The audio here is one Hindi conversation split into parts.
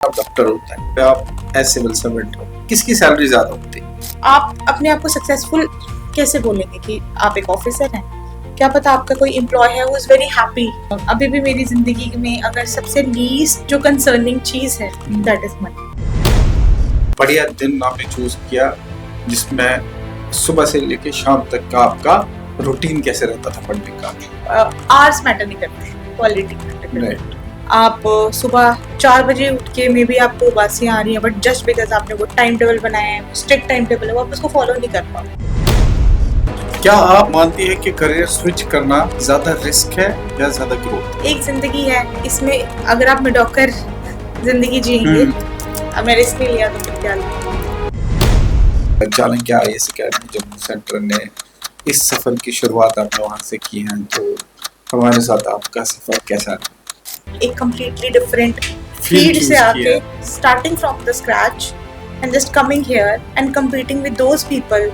आप डॉक्टर होता है फिर आप एज सिविल सर्वेंट हो, किसकी सैलरी ज्यादा होती है? आप अपने आप को सक्सेसफुल कैसे बोलेंगे कि आप एक ऑफिसर हैं? क्या पता आपका कोई एम्प्लॉय है वो इज वेरी हैप्पी। अभी भी मेरी जिंदगी में अगर सबसे लीस्ट जो कंसर्निंग चीज है दैट इज मनी। बढ़िया दिन आपने चूज किया जिसमें सुबह से लेके शाम तक का आपका रूटीन कैसे रहता था पढ़ने का? आवर्स मैटर नहीं करते, क्वालिटी मैटर करती है। राइट। आप सुबह 4 बजे उठ के मे बी आपको उबासियां आ रही हैं, बट जस्ट बिकॉज आपने वो टाइम टेबल बनाया है, स्ट्रिक्ट टाइम टेबल है, वो आप उसको फॉलो नहीं कर पाओ। क्या आप मानती हैं कि करियर स्विच करना ज्यादा रिस्क है या ज्यादा ग्रोथ? एक जिंदगी है, इसमें अगर आप मेडियोकर जिंदगी जिएंगे, अब मैं रिस्क नहीं लिया तो फिर क्या लिया। Chanakya IAS academy Jammu centre ने इस सफर की शुरुआत आपने वहां से की है, तो हमारे साथ आपका सफर कैसा है? एक completely different फील्ड से आके starting from the scratch and just coming here and competing with those people,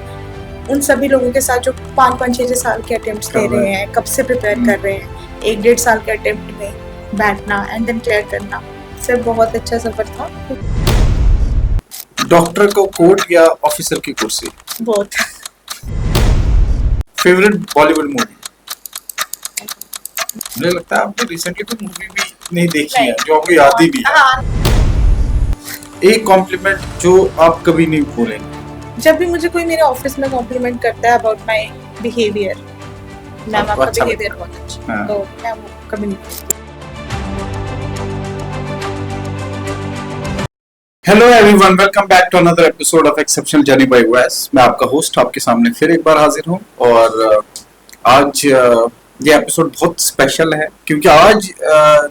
उन सभी लोगों के साथ जो 5-6 साल के अटेम्प्ट्स दे रहे हैं, कब से प्रिपेयर कर रहे हैं, 1-1.5 साल के अटेम्प्ट में बैठना एंड देन क्लियर करना, सब बहुत अच्छा सफर था। डॉक्टर को कोर्ट या ऑफिसर की कुर्सी? बहुत। Favourite Bollywood movie? मुझे लगता है आपने रिसेंटली कोई मूवी भी नहीं देखी है जो आपको याद ही भी है। हाँ। एक कॉम्प्लीमेंट जो आप कभी नहीं भूलेंगे? जब भी मुझे कोई मेरे ऑफिस में कॉम्प्लीमेंट करता है अबाउट माय बिहेवियर, मैम आपका बिहेवियर बहुत अच्छा है, तो मैं वो कभी नहीं भूलती। Hello everyone, welcome back to another episode of exceptional journey by वैस। मैं आपका होस्ट आपके सामने फिर एक बार हाजिर हूँ और आज ये एपिसोड बहुत स्पेशल है क्योंकि आज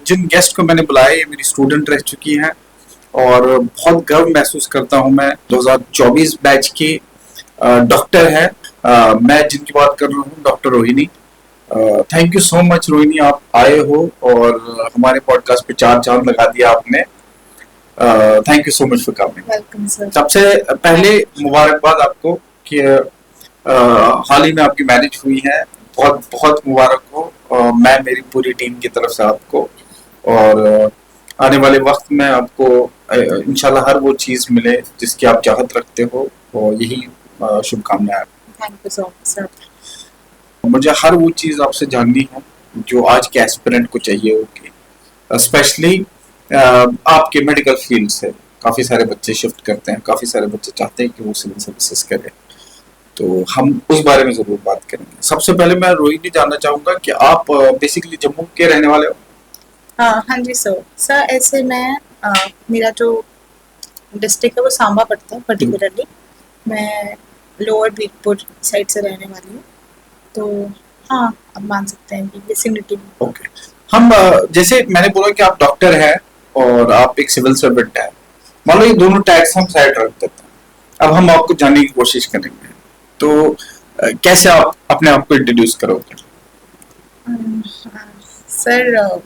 जिन गेस्ट को मैंने बुलाया ये मेरी स्टूडेंट रह चुकी हैं और बहुत गर्व महसूस करता हूँ। मैं 2024 बैच की डॉक्टर है, मैं जिनकी बात कर रहा हूँ doctor Rohini. Thank you so much Rohini, आप आए हो और हमारे पॉडकास्ट पे 4 चांद लगा दिया आपने। Thank you so much for coming. Welcome sir. सबसे पहले मुबारकबाद आपको कि हाल ही में आपकी मैरिज हुई है, बहुत बहुत मुबारक हो। मैं मेरी पूरी टीम की तरफ से आपको और आने वाले वक्त में आपको इंशाल्लाह हर वो चीज़ मिले जिसकी आप चाहत रखते हो, और यही शुभकामनाएं। Thank you so much sir. मुझे हर वो चीज़ आपसे जाननी है जो आज के एस्पिरेंट को चाहिए होगी, स्पेशली आपके मेडिकल फील्ड से काफ़ी सारे बच्चे शिफ्ट करते हैं, काफ़ी सारे बच्चे चाहते हैं कि वो सिविल सर्विसेज करें, तो हम उस बारे में ज़रूर बात करेंगे। सबसे पहले मैं रोहिणी जानना चाहूँगा कि आप बेसिकली जम्मू के रहने वाले हो? हाँ जी सर ऐसे मैं मेरा जो डिस्ट्रिक्ट है वो सांबा पड़ता है पर्टिकुलरली। मैं लोअर बीरपुर साइड से रहने वाली हूँ, तो हाँ आप मान सकते हैं कि विसिनिटी में। ओके। हम जैसे मैंने बोला कि आप डॉक्टर हैं और आप एक सिविल सर्वेंट हैं, मान लो ये दोनों टैग्स हम साइड रख देते हैं, अब हम आपको जानने की कोशिश करेंगे, तो कैसे आप अपने आप को इंट्रोड्यूस करोगे? सर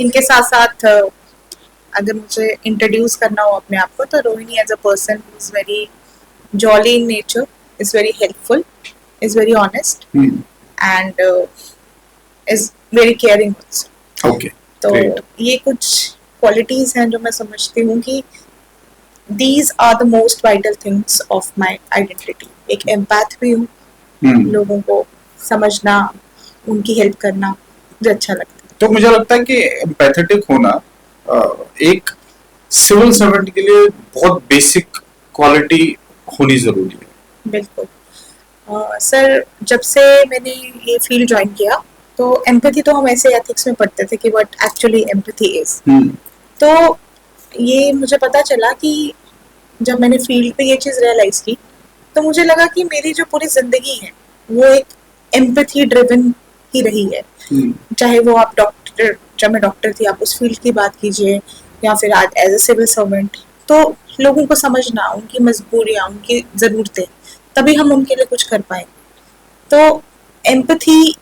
इनके साथ साथ अगर मुझे इंट्रोड्यूस करना हो अपने आप को, तो Rohini as a person is very jolly in nature, is very helpful, is very honest and is very caring also. Okay, तो ये कुछ क्वालिटीज हैं जो मैं समझती हूँ कि these are the most vital things of my identity। एक एम्पैथ भी हूँ, लोगों को समझना, उनकी हेल्प करना मुझे अच्छा लगता है। तो मुझे लगता है कि एम्पैथेटिक होना एक सिविल सर्वेंट के लिए बहुत बेसिक क्वालिटी होनी जरूरी है। बिल्कुल सर, जब से मैंने ये फील्ड ज्वाइन किया तो एम्पैथी तो हम ऐसे एथिक्स में पढ़ते थे कि व्हाट एक्चुअली एम्पैथी इज। तो ये मुझे पता चला कि जब मैंने फील्ड पे ये चीज़ रियलाइज की तो मुझे लगा कि मेरी जो पूरी जिंदगी है वो एक एम्पैथी ड्रिवन ही रही है। चाहे वो आप डॉक्टर, जब मैं डॉक्टर थी, आप उस फील्ड की बात कीजिए, या फिर आज एज ए सिविल सर्वेंट, तो लोगों को समझना, उनकी मजबूरियाँ, उनकी ज़रूरतें, तभी हम उनके लिए कुछ कर पाएंगे। तो एम्पैथी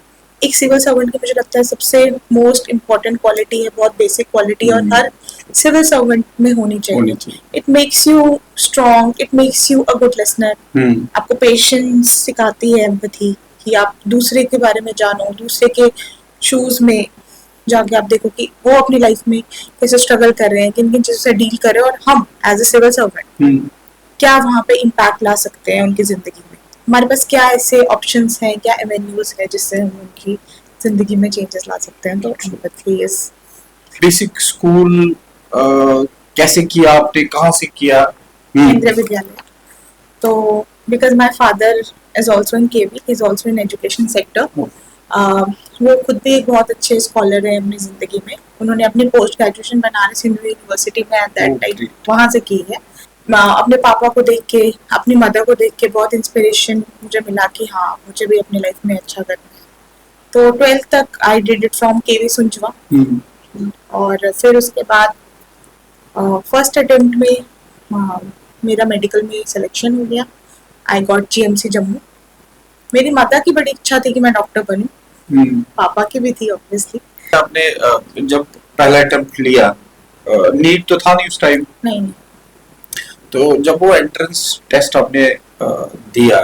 एक सिविल सर्वेंट की मुझे लगता है सबसे मोस्ट इम्पॉर्टेंट क्वालिटी है, बहुत बेसिक क्वालिटी, और हर सिविल सर्वेंट में होनी चाहिए। It makes you strong, it makes you a good listener. आपको पेशेंस सिखाती है एम्पैथी, कि आप दूसरे के बारे में जानो, दूसरे के शूज में जाके आप देखो कि वो अपनी लाइफ में कैसे स्ट्रगल कर रहे हैं, किन किन चीज़ों से डील कर रहे हैं, और हम एज ए सिविल सर्वेंट क्या वहाँ पे इम्पैक्ट ला सकते हैं उनकी ज़िंदगी में। हमारे पास क्या ऐसे ऑप्शंस हैं, क्या एवेन्यूज है जिससे हम उनकी ज़िंदगी में चेंजेस ला सकते हैं। तो एम्पैथी इज बेसिक स्कूल कैसे किया आपने, कहाँ से किया? केंद्रीय विद्यालय। तो because my father is also in KV, he is also in education sector. वो खुद भी एक बहुत अच्छे स्कॉलर हैं अपनी ज़िंदगी में। उन्होंने अपनी post graduation Banaras Hindu university में एट दैट टाइम वहाँ से की है। अपने पापा को देख के, अपनी मदर को देख के बहुत इंस्पिरेशन मुझे मिला कि हाँ मुझे भी अपनी लाइफ में अच्छा करना है। तो 12th तक आई डिड इट फ्रॉम केवी सुंचवा, और फिर उसके बाद फर्स्ट अटेम्प्ट में मेरा मेडिकल में सिलेक्शन हो गया। I got GMC Jammu. मेरी माता की बड़ी इच्छा थी कि मैं डॉक्टर बनूं, पापा की भी थी ऑब्वियसली। आपने जब पहला अटेम्प्ट लिया, नीट तो था नहीं उस टाइम? नहीं। तो जब वो एंट्रेंस टेस्ट आपने दिया,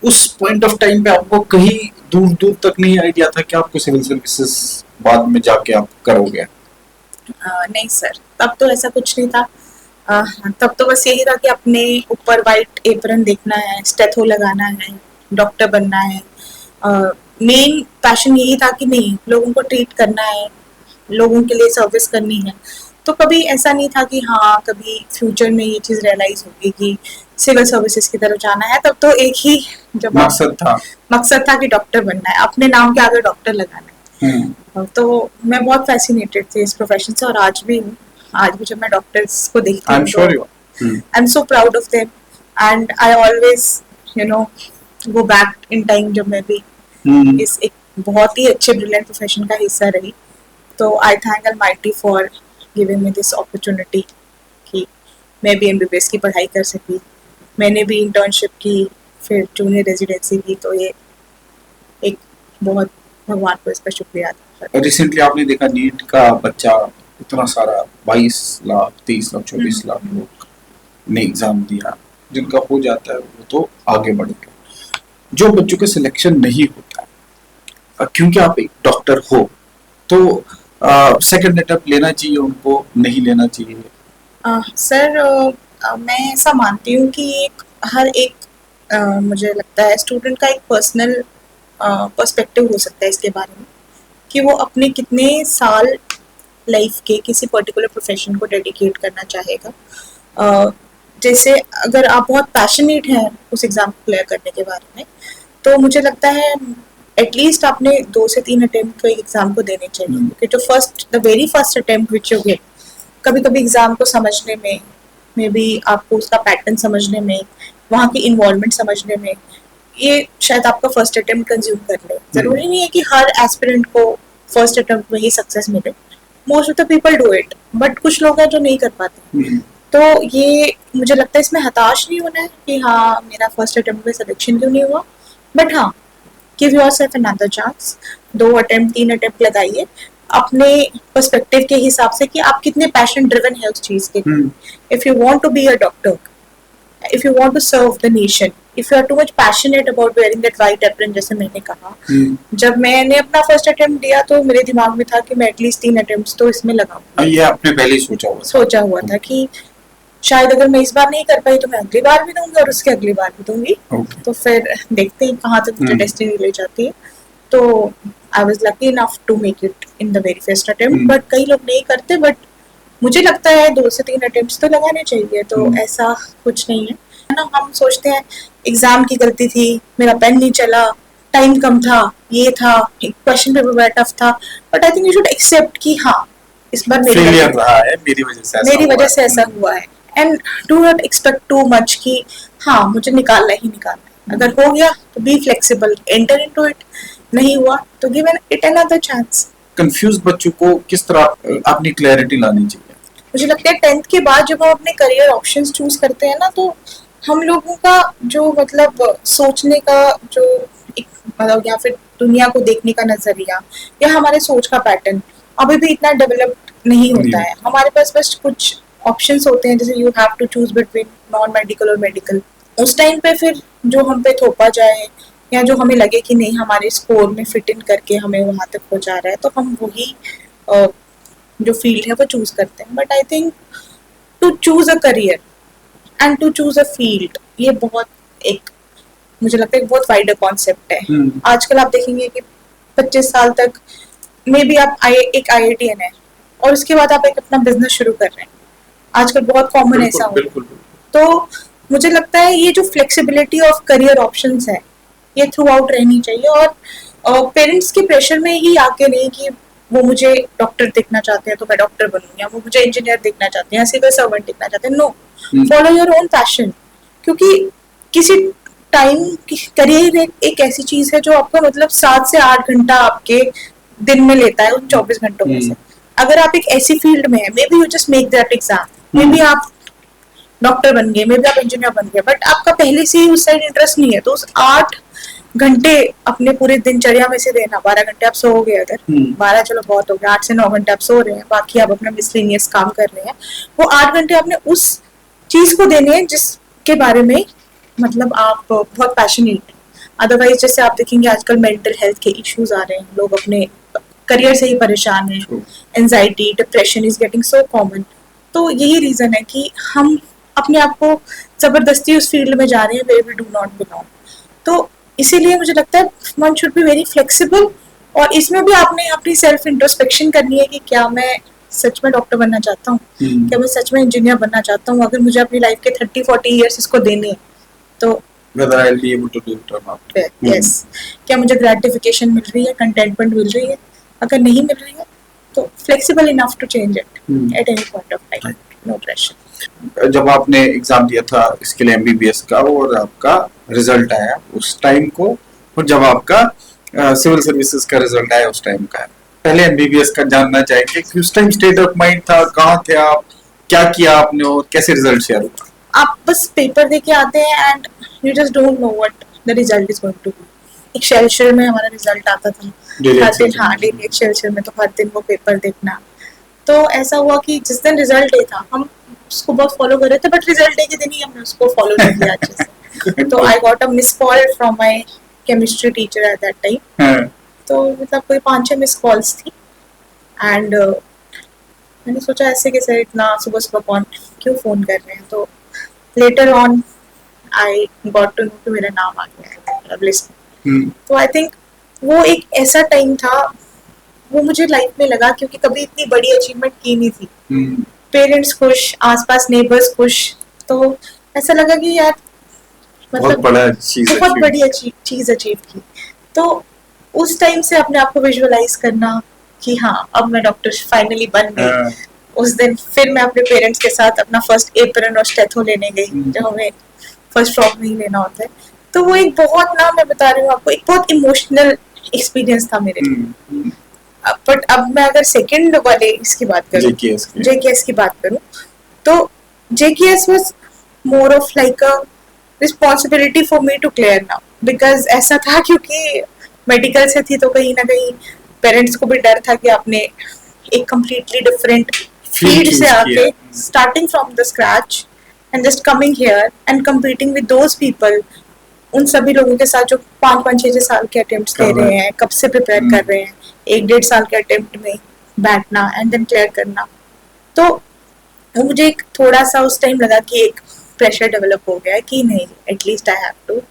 उस पॉइंट ऑफ टाइम पे आपको कहीं दूर दूर तक नहीं आइडिया था कि आपको सिविल सर्विसेज बाद में जाके आप करोगे? नहीं सर, तब तो ऐसा कुछ नहीं था। तब तो बस यही था कि अपने ऊपर वाइट एप्रन देखना है, स्टेथो लगाना है, डॉक्टर बनना है। मेन पैशन यही था कि नहीं, लोगों को ट्रीट करना है, लोगों के लिए सर्विस करनी है। तो कभी ऐसा नहीं था कि हाँ कभी फ्यूचर में ये चीज़ रियलाइज होगी कि सिविल सर्विसेज की तरफ जाना है। तब तो एक ही जब मकसद था कि डॉक्टर बनना है, अपने नाम के आगे डॉक्टर लगाना है। तो मैं बहुत फैसिनेटेड थी इस प्रोफेशन से, और आज भी हूँ। आज भी जब मैं डॉक्टर्स को देखती हूँ तो I am so proud of them, and I always go back in time जब मैं भी इस एक बहुत ही अच्छे ब्रिलियंट प्रोफेशन का हिस्सा रही। तो आई thank almighty for giving me this opportunity कि मैं भी एमबीबीएस की पढ़ाई कर सकी। मैंने भी इंटर्नशिप की, फिर जूनियर रेजिडेंसी की। तो ये एक बहुत भगवान को इसका शुक्रिया था। रिसेंटली आपने देखा नीट का बच्चा इतना सारा 22 लाख 23 लाख 24 लाख लोग ने एग्जाम दिया, जिनका हो जाता है वो तो आगे बढ़ गए। जो बच्चों का सिलेक्शन नहीं होता है, क्योंकि आप एक डॉक्टर हो, तो सेकंड अटेम्प्ट लेना चाहिए उनको, नहीं लेना चाहिए? सर मैं ऐसा मानती हूँ कि हर एक मुझे लगता है स्टूडेंट का एक पर्सनल पर्सपेक्टिव हो सकता है इसके बारे में कि वो अपने कितने साल लाइफ के किसी पर्टिकुलर प्रोफेशन को डेडिकेट करना चाहेगा। जैसे अगर आप बहुत पैशनेट हैं उस एग्ज़ाम को क्लियर करने के बारे में, तो मुझे लगता है एटलीस्ट आपने 2 से 3 अटेम्प्ट तो एक एग्ज़ाम को देने चाहिए। क्योंकि जो the very first attempt which you get, कभी कभी एग्ज़ाम को समझने में, मे बी आपको उसका पैटर्न समझने में, वहाँ की इन्वॉल्वमेंट समझने में, ये शायद आपका फर्स्ट अटेम्प्ट कंज्यूम कर ले। ज़रूरी नहीं है कि हर एस्पिरेंट को फर्स्ट अटेम्प्ट में ही सक्सेस मिले। Most of the people do it, but कुछ लोग हैं जो नहीं कर पाते। तो ये मुझे लगता है इसमें हताश नहीं होना है कि हाँ मेरा फर्स्ट अटेम्प्ट में सिलेक्शन क्यों नहीं हुआ, बट हाँ give yourself another chance. 2 attempt 3 attempt लगाइए अपने पर्सपेक्टिव के हिसाब से कि आप कितने पैशन ड्रिवन है उस चीज के लिए। If you want to be a doctor, if you want to serve the nation, if you are too much passionate about wearing that white apron, जैसे मैंने कहा, जब मैंने अपना फर्स्ट अटेम्प्ट दिया तो मेरे दिमाग में था कि मैं एटलीस्ट 3 अटेम्प्ट्स तो इसमें लगाऊंगा। ये आपने पहले ही सोचा हुआ था कि शायद अगर मैं इस बार नहीं कर पाई तो मैं अगली बार भी दूंगी और उसके अगली बार भी दूंगी। तो फिर देखते हैं कहाँ तक मुझे डेस्टिनी ले जाती है। तो I was lucky enough to make it in the very first attempt, but कई लोग नहीं करते। बट मुझे लगता है 2 से 3 अटेम्प्ट्स तो लगाने चाहिए। तो ऐसा कुछ नहीं है ना। हम सोचते हैं एग्जाम की गलती थी, मेरा पेन नहीं चला, टाइम कम था, ये था, क्वेश्चन पेपर बड़ा टफ था, but I think you should accept कि हाँ इस बार मेरी वजह से ऐसा हुआ है। And do not expect too much कि हाँ मुझे निकालना ही निकालना है। अगर हो गया तो be flexible, enter into it. नहीं हुआ तो give it another chance. Confuse बच्चों को किस तरह अपनी क्लैरिटी लानी चाहिए? मुझे लगता है 10th के बाद जब हम अपने करियर ऑप्शंस चूज करते हैं ना, तो हम लोगों का जो मतलब सोचने का जो मतलब या फिर दुनिया को देखने का नजरिया या हमारे सोच का पैटर्न अभी भी इतना डेवलप्ड नहीं होता है। हमारे पास बस कुछ ऑप्शंस होते हैं, जैसे you have to choose between non medical और मेडिकल। उस टाइम पे फिर जो हम पे थोपा जाए या जो हमें लगे कि नहीं हमारे स्कोर में फिट इन करके हमें वहां तक पहुंचा रहा है, तो हम वही जो फील्ड है वो चूज करते हैं. But I think to choose a career and to choose a field, ये बहुत एक, मुझे लगता है एक बहुत वाइडर कॉन्सेप्ट है. आजकल आप देखेंगे कि 25 साल तक मे बी आप एक IITian है और उसके बाद आप एक अपना बिजनेस शुरू कर रहे हैं. आजकल बहुत कॉमन ऐसा हो. तो मुझे लगता है ये जो फ्लेक्सिबिलिटी ऑफ करियर ऑप्शंस है ये थ्रू आउट रहनी चाहिए. और पेरेंट्स के प्रेशर में ही आके नहीं कि वो मुझे डॉक्टर देखना चाहते हैं तो मैं डॉक्टर बनूं, या वो मुझे इंजीनियर देखना चाहते हैं या सिविल सर्वेंट देखना चाहते हैं. No, follow your own passion. क्योंकि किसी टाइम करियर एक ऐसी चीज है जो आपको मतलब 7 से 8 घंटा आपके दिन में लेता है उन 24 घंटों में से. अगर आप एक ऐसी फील्ड में है, may be you just make that exam, may be आप डॉक्टर बन गए, मे बी आप इंजीनियर बन गए, बट आपका पहले से ही उस साइड इंटरेस्ट नहीं है, तो उस 8 घंटे अपने पूरे दिनचर्या में से देना. 12 घंटे आप सो गए, अगर 12 चलो बहुत हो गया, 8 से 9 घंटे आप सो रहे हैं, बाकी आप अपना मिसलेनियस काम कर रहे हैं, वो 8 घंटे आपने उस चीज को देने हैं जिसके बारे में मतलब आप बहुत पैशनेट. अदरवाइज जैसे आप देखेंगे आजकल मेंटल हेल्थ के इश्यूज आ रहे हैं, लोग अपने करियर से ही परेशान हैं, anxiety, depression is getting so common. तो यही रीजन है कि हम अपने आप को जबरदस्ती उस फील्ड में जा रहे हैं where we do not belong. तो इसीलिए मुझे लगता है one should be very flexible. और इसमें भी आपने अपनी सेल्फ इंट्रोस्पेक्शन करनी है कि क्या मैं सच में डॉक्टर बनना चाहता हूँ, क्या मैं सच में इंजीनियर बनना चाहता हूँ. अगर मुझे अपनी लाइफ के 30-40 ईयर्स इसको देने हैं तो whether I'll be able to do it or not. Yes. क्या मुझे ग्रेटिफिकेशन मिल रही है, कंटेंटमेंट मिल रही है. अगर नहीं मिल रही है तो flexible enough to change it at any point of time, no pressure. जब आपने एग्जाम दिया था इसके लिए MBBS का और आपका रिजल्ट आया उस टाइम को, और जब आपका सिविल सर्विसेज का रिजल्ट आया उस टाइम का, पहले MBBS का जानना चाहेंगे कि उस टाइम स्टेट ऑफ माइंड था, कहाँ थे आप, क्या किया आपने और कैसे रिजल्ट शेयर हुआ? आप बस पेपर दे के आते हैं and you just don't know what the result is going to be. एक शेल में हमारा रिजल्ट आता था हर दिन. हाँ, डेली एक शेल में, तो हर दिन वो पेपर देखना. तो ऐसा हुआ कि जिस दिन रिजल्ट डे था हम उसको बहुत फॉलो कर रहे थे, बट रिजल्ट डे के दिन ही हमने उसको फॉलो नहीं किया अच्छे से. तो I got a miss call from my chemistry teacher at that time. तो मतलब कोई 5-6 मिस कॉल्स थी एंड मैंने सोचा ऐसे कैसे इतना सुबह सुबह कौन क्यों फोन कर रहे हैं. तो later on I got to know कि मेरा नाम आ गया है लिस्ट में. तो आई थिंक वो एक ऐसा टाइम था, वो मुझे लाइफ में लगा क्योंकि कभी इतनी बड़ी अचीवमेंट की नहीं थी. पेरेंट्स खुश, आसपास नेबर्स खुश, तो ऐसा लगा कि यार मतलब बहुत बड़ी चीज अचीव की. तो उस टाइम से अपने आप को विजुअलाइज करना कि हाँ अब मैं डॉक्टर फाइनली बन गई. उस दिन फिर मैं अपने पेरेंट्स के साथ अपना फर्स्ट एप्रन और स्टेथो लेने गई, जो हमें फर्स्ट फ्रॉक नहीं लेना होता है. तो वो एक बहुत ना, मैं बता रही हूँ आपको, एक बहुत इमोशनल एक्सपीरियंस था मेरे लिए. बट अब मैं अगर सेकंड वाले इसकी बात करूँ, JKS की बात करूँ, तो JKS was more of like a responsibility for me to clear now. Because ऐसा था क्योंकि मेडिकल से थी तो कहीं ना कहीं पेरेंट्स को भी डर था कि आपने एक कम्प्लीटली डिफरेंट फील्ड से आके starting from the scratch and just coming here and competing with those people, उन सभी लोगों के साथ जो 5-6 साल के अटेम्प्ट्स दे रहे हैं, कब से प्रिपेयर कर रहे हैं, 1-1.5 साल के अटेम्प्ट में बैठना एंड देन क्लियर करना. तो मुझे एक थोड़ा सा उस टाइम लगा कि एक प्रेशर डेवलप हो गया कि नहीं, at least I have to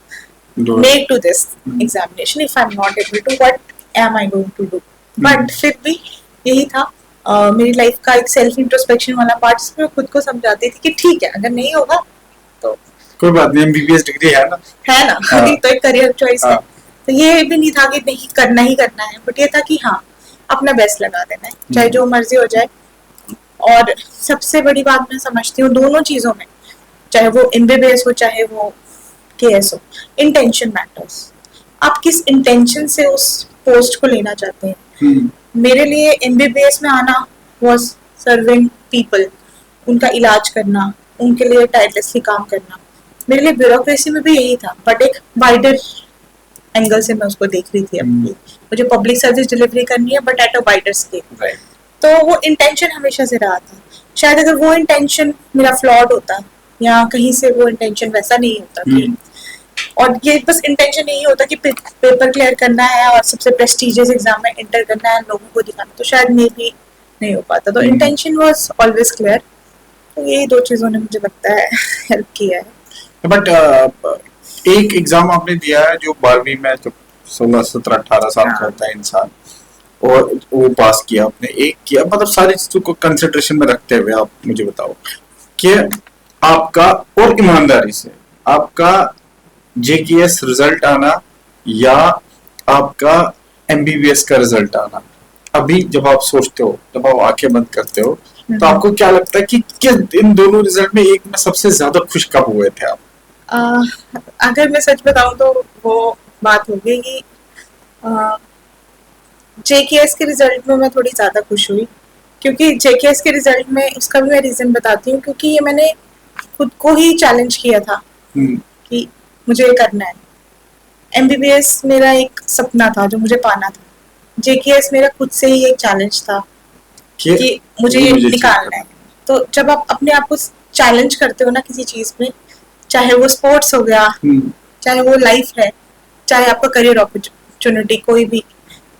make to this examination. If I am not able to, what am I going to do. But फिर भी यही था मेरी लाइफ का एक सेल्फ इंट्रोस्पेक्शन वाला पार्ट, जिसमें खुद को समझाती थी कि ठीक है, अगर नहीं होगा तो कोई बात नहीं, MBBS डिग्री है ना. तो एक करियर चॉइस है. तो ये भी नहीं था कि नहीं करना ही करना है, बट ये था कि हाँ अपना बेस्ट लगा देना है, चाहे जो मर्जी हो जाए. और सबसे बड़ी बात मैं समझती हूँ दोनों चीजों में, चाहे वो MBBS हो चाहे वो KS हो, इंटेंशन मैटर्स. आप किस इंटेंशन से उस पोस्ट को लेना चाहते हैं. मेरे लिए MBBS में आना वाज सर्विंग पीपल, उनका इलाज करना, उनके लिए टायरलेसली काम करना. मेरे लिए ब्यूरोक्रेसी में भी यही था, बट एक वाइडर एंगल से मैं उसको देख रही थी. अपनी मुझे पब्लिक सर्विस डिलीवरी करनी है, but at a wider scale. तो वो इंटेंशन हमेशा से रहा था. शायद अगर वो इंटेंशन मेरा फ्लॉड होता या कहीं से वो इंटेंशन वैसा नहीं होता कि और ये बस इंटेंशन यही होता कि पेपर क्लियर करना है और सबसे प्रेस्टिजियस एग्जाम में इंटर करना है, लोगों को दिखाना, तो शायद मे भी नहीं हो पाता। तो इंटेंशन वाज ऑलवेज क्लियर। तो यही दो चीजों ने मुझे लगता है हेल्प किया है। बट एक एग्जाम आपने दिया है जो 12वीं में, जब 16 17 18 साल का होता है इंसान, और वो पास किया आपने, एक किया, मतलब सारी चीजों को कंसिडरेशन में रखते हुए आप मुझे बताओ कि आपका, और ईमानदारी से, आपका जेकेएस रिजल्ट आना या आपका एमबीबीएस का रिजल्ट आना, अभी जब आप सोचते हो, जब आप आंखें बंद करते हो, तो आपको क्या लगता है कि किस इन दोनों रिजल्ट में एक में सबसे ज्यादा खुश कब हुए थे आप? अगर मैं सच बताऊं तो वो बात होगी कि जेकेएस के रिजल्ट में मैं थोड़ी ज्यादा खुश हुई, क्योंकि जेकेएस के रिजल्ट में, उसका भी मैं रीजन बताती हूँ, क्योंकि ये मैंने खुद को ही चैलेंज किया था कि मुझे ये करना है। एमबीबीएस मेरा एक सपना था जो मुझे पाना था। जेकेएस मेरा खुद से ही एक चैलेंज था कि मुझे ये निकालना है। तो जब आप अपने आप को चैलेंज करते हो ना किसी चीज में, चाहे वो स्पोर्ट्स हो गया, चाहे वो लाइफ है, चाहे आपका करियर अपॉर्चुनिटी कोई भी,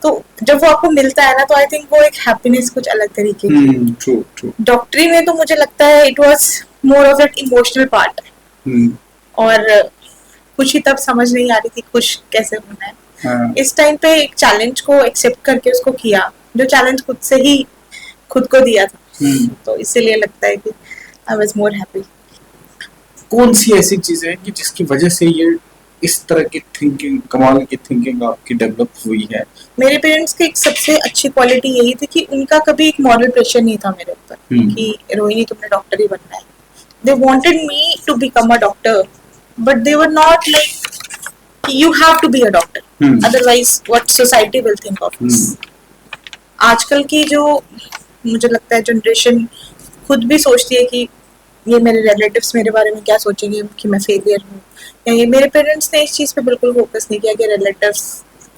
तो जब वो आपको मिलता है ना, तो आई थिंक वो एक हैप्पीनेस कुछ अलग तरीके की। डॉक्टरी में तो मुझे लगता है it was more of that emotional part, और खुशी तब समझ नहीं आ रही थी खुश कैसे होना है। इस टाइम पे एक चैलेंज को एक्सेप्ट करके उसको किया, जो चैलेंज खुद से ही खुद को दिया था, तो इसीलिए लगता है कि आई वाज मोर हैप्पी। कौन सी ऐसी चीजें हैं कि जिसकी वजह से ये इस तरह की थिंकिंग, कमाल की थिंकिंग आपकी डेवलप हुई है? मेरे पेरेंट्स की एक सबसे अच्छी क्वालिटी यही थी कि उनका कभी एक मॉरल प्रेशर नहीं था मेरे ऊपर कि रोहिणी तुमने डॉक्टर ही बनना है। They wanted me to become a doctor, but they were not like you have to be a doctor, otherwise what society will think of us. आजकल की जो मुझे लगता है जनरेशन खुद भी सोचती है कि ये मेरे रिलेटिव्स मेरे बारे में क्या सोचेंगे कि मैं फेलियर हूँ, या ये मेरे पेरेंट्स ने इस चीज पे बिल्कुल फोकस नहीं किया कि रिलेटिव्स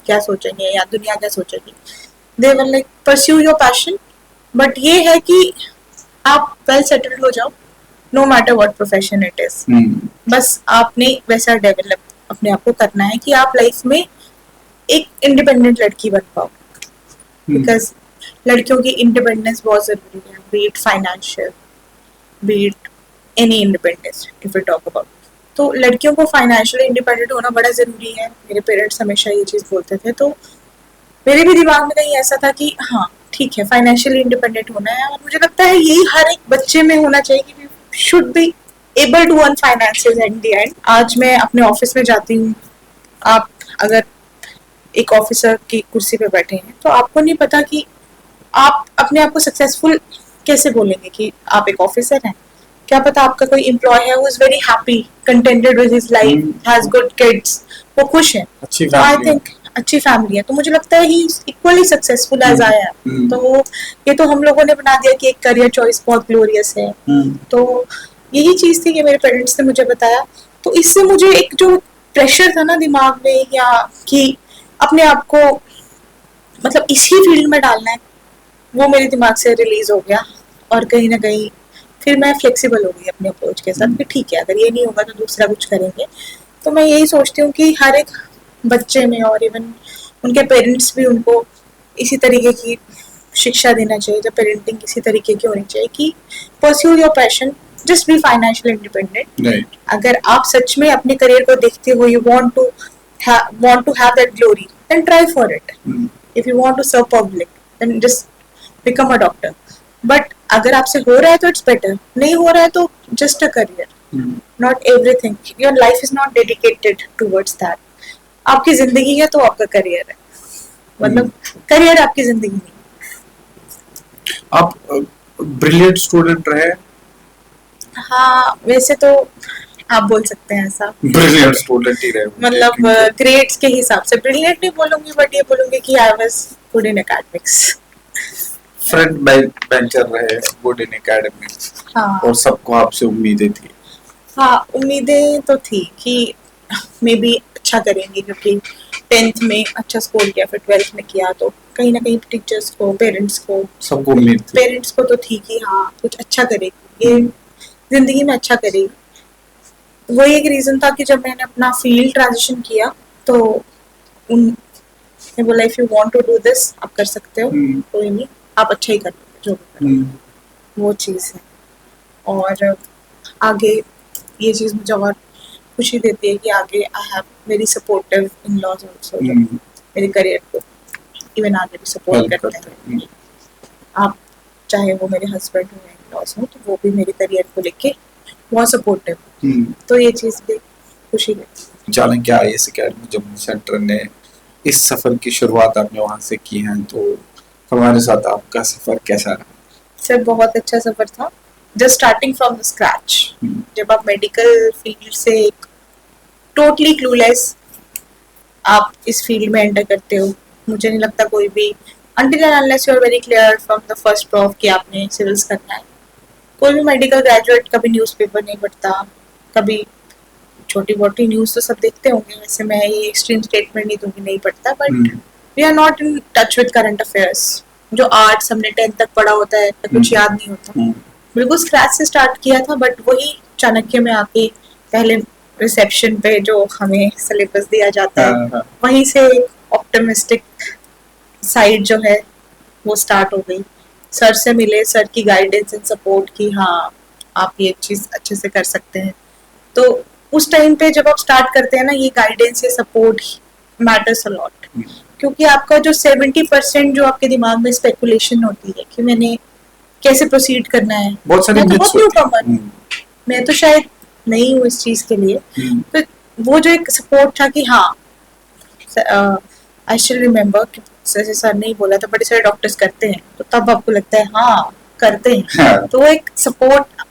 क्या सोचेंगे या दुनिया क्या सोचेगी। They were like pursue your passion, but ये है कि आप वेल सेटल्ड हो जाओ, no matter what profession it is. बस आपने वैसा डेवलप अपने आप को करना है कि आप लाइफ में एक इंडिपेंडेंट लड़की बन पाओ, बिकॉज लड़कियों की इंडिपेंडेंस बहुत जरूरी है, be it financial, be it any independence if we talk about. तो लड़कियों को फाइनेंशियली इंडिपेंडेंट होना बड़ा जरूरी है, मेरे पेरेंट्स हमेशा ये चीज बोलते थे। तो मेरे भी दिमाग में कहीं ऐसा था कि हाँ ठीक है, फाइनेंशियली इंडिपेंडेंट होना है, और मुझे लगता है यही हर एक बच्चे में होना चाहिए कि we should be able to earn finances at the end. आज मैं अपने ऑफिस में जाती हूँ, आप अगर एक ऑफिसर की कुर्सी पे बैठे हैं तो आपको नहीं पता कि आप अपने आप को सक्सेसफुल कैसे बोलेंगे कि आप एक ऑफिसर हैं। क्या पता आपका कोई एम्प्लॉय है who is very happy, contented with his life, has good kids, वो खुश है, तो आई थिंक अच्छी फैमिली है, तो मुझे लगता है he is equally successful as I am. तो ये तो हम लोगों ने बना दिया कि एक करियर चॉइस बहुत ग्लोरियस है। तो यही चीज थी कि मेरे पेरेंट्स ने मुझे बताया, तो इससे मुझे एक जो प्रेशर था ना दिमाग में, या कि अपने आप को मतलब इसी फील्ड में डालना है, वो मेरे दिमाग से रिलीज हो गया। और कहीं ना कहीं फिर मैं फ्लेक्सिबल हो गई अपने अप्रोच के साथ कि ठीक है, अगर ये नहीं होगा तो दूसरा कुछ करेंगे। तो मैं यही सोचती हूँ कि हर एक बच्चे में, और इवन उनके पेरेंट्स भी उनको इसी तरीके की शिक्षा देना चाहिए, जब पेरेंटिंग इसी तरीके की होनी चाहिए कि pursue your passion, just be financial independent. अगर आप सच में अपने करियर को देखते हो, you want to have that glory, then try for it. If you want to serve public, then just become a doctor. But अगर आपसे हो रहा है तो इट्स बेटर, नहीं हो रहा है तो just a career, not everything. Your life is not dedicated towards that. आपकी जिंदगी है तो आपका करियर है, मतलब करियर आपकी जिंदगी नहीं। आप ब्रिलियंट स्टूडेंट रहे? हाँ, वैसे तो आप बोल सकते हैं ऐसा, ब्रिलियंट स्टूडेंट ही रहे, मतलब ग्रेड्स के हिसाब से ब्रिलियंट नहीं बोलूंगी, बट ये बोलूंगी कि I was good in academics. Front bencher रहे, गुड इन एकेडमिक्स। हाँ, और सबको आपसे उम्मीदें थी? हाँ, उम्मीदें तो थी कि मे बी अच्छा करेंगे, क्योंकि 10th में अच्छा स्कोर किया, फिर 12th में किया, तो कहीं ना कहीं टीचर्स को, पेरेंट्स को, सबको उम्मीद थी। पेरेंट्स को तो थी कि हाँ कुछ अच्छा करेगी, ये जिंदगी में अच्छा करेगी। वही एक रीजन था कि जब मैंने अपना फील्ड ट्रांजिशन किया तो उन्होंने बोला if you want to do this आप कर सकते हो, कोई नहीं, आप अच्छा ही कर जो भी करो, वो चीज़ है। और आगे ये चीज़ मुझे और खुशी देती है कि आगे I have very supportive in laws also, मेरे करियर को इवन आगे भी सपोर्ट करते हैं। आप चाहे वो मेरे हस्बैंड हो या इन-लॉज हो तो वो भी मेरे करियर को लेके बहुत सपोर्टिव, तो ये चीज़ भी खुशी देती है। Chanakya IAS academy Jammu centre ने इस सफर की शुरुआत आपने वहां से की है, तो हमारे साथ आपका सफर कैसा रहा? सर बहुत अच्छा सफर था, just starting from the scratch. जब आप मेडिकल फील्ड से टोटली क्लूलेस आप इस फील्ड में एंटर करते हो, मुझे नहीं लगता कोई भी until and unless you are very clear from the first prof कि आपने सिविल्स करना है, कोई भी मेडिकल ग्रेजुएट कभी न्यूज़पेपर नहीं पढ़ता, कभी छोटी मोटी न्यूज़ तो सब देखते होंगे, वैसे मैं ये एक्सट्रीम स्टेटमेंट नहीं दूंगी नहीं पढ़ता, but we are not in touch with current affairs. जो आर्ट्स हमने 10th तक पढ़ा होता है तो कुछ याद नहीं होता, बिल्कुल स्क्रैच से स्टार्ट किया था। बट वही चाणक्य में आके पहले रिसेप्शन पे जो हमें सिलेबस दिया जाता है वहीं से ऑप्टिमिस्टिक साइड जो है वो स्टार्ट हो गई। सर से मिले, सर की गाइडेंस एंड सपोर्ट की, हाँ आप ये चीज़ अच्छे से कर सकते हैं। तो उस टाइम पे जब आप स्टार्ट करते हैं ना, ये गाइडेंस ये सपोर्ट मैटर्स अ लॉट, क्योंकि आपका जो 70% जो आपके दिमाग में स्पेकुलेशन होती है कि मैंने कैसे प्रोसीड करना है, बहुत सारी बहुत न्यू कमर, मैं तो शायद नहीं हूँ इस चीज़ के लिए, तो वो जो एक सपोर्ट था कि हाँ आई स्टिल रिमेम्बर कि सर ने ही बोला था बड़े सारे डॉक्टर्स करते हैं, तो तब आपको लगता है हाँ करते हैं, तो वो एक सपोर्ट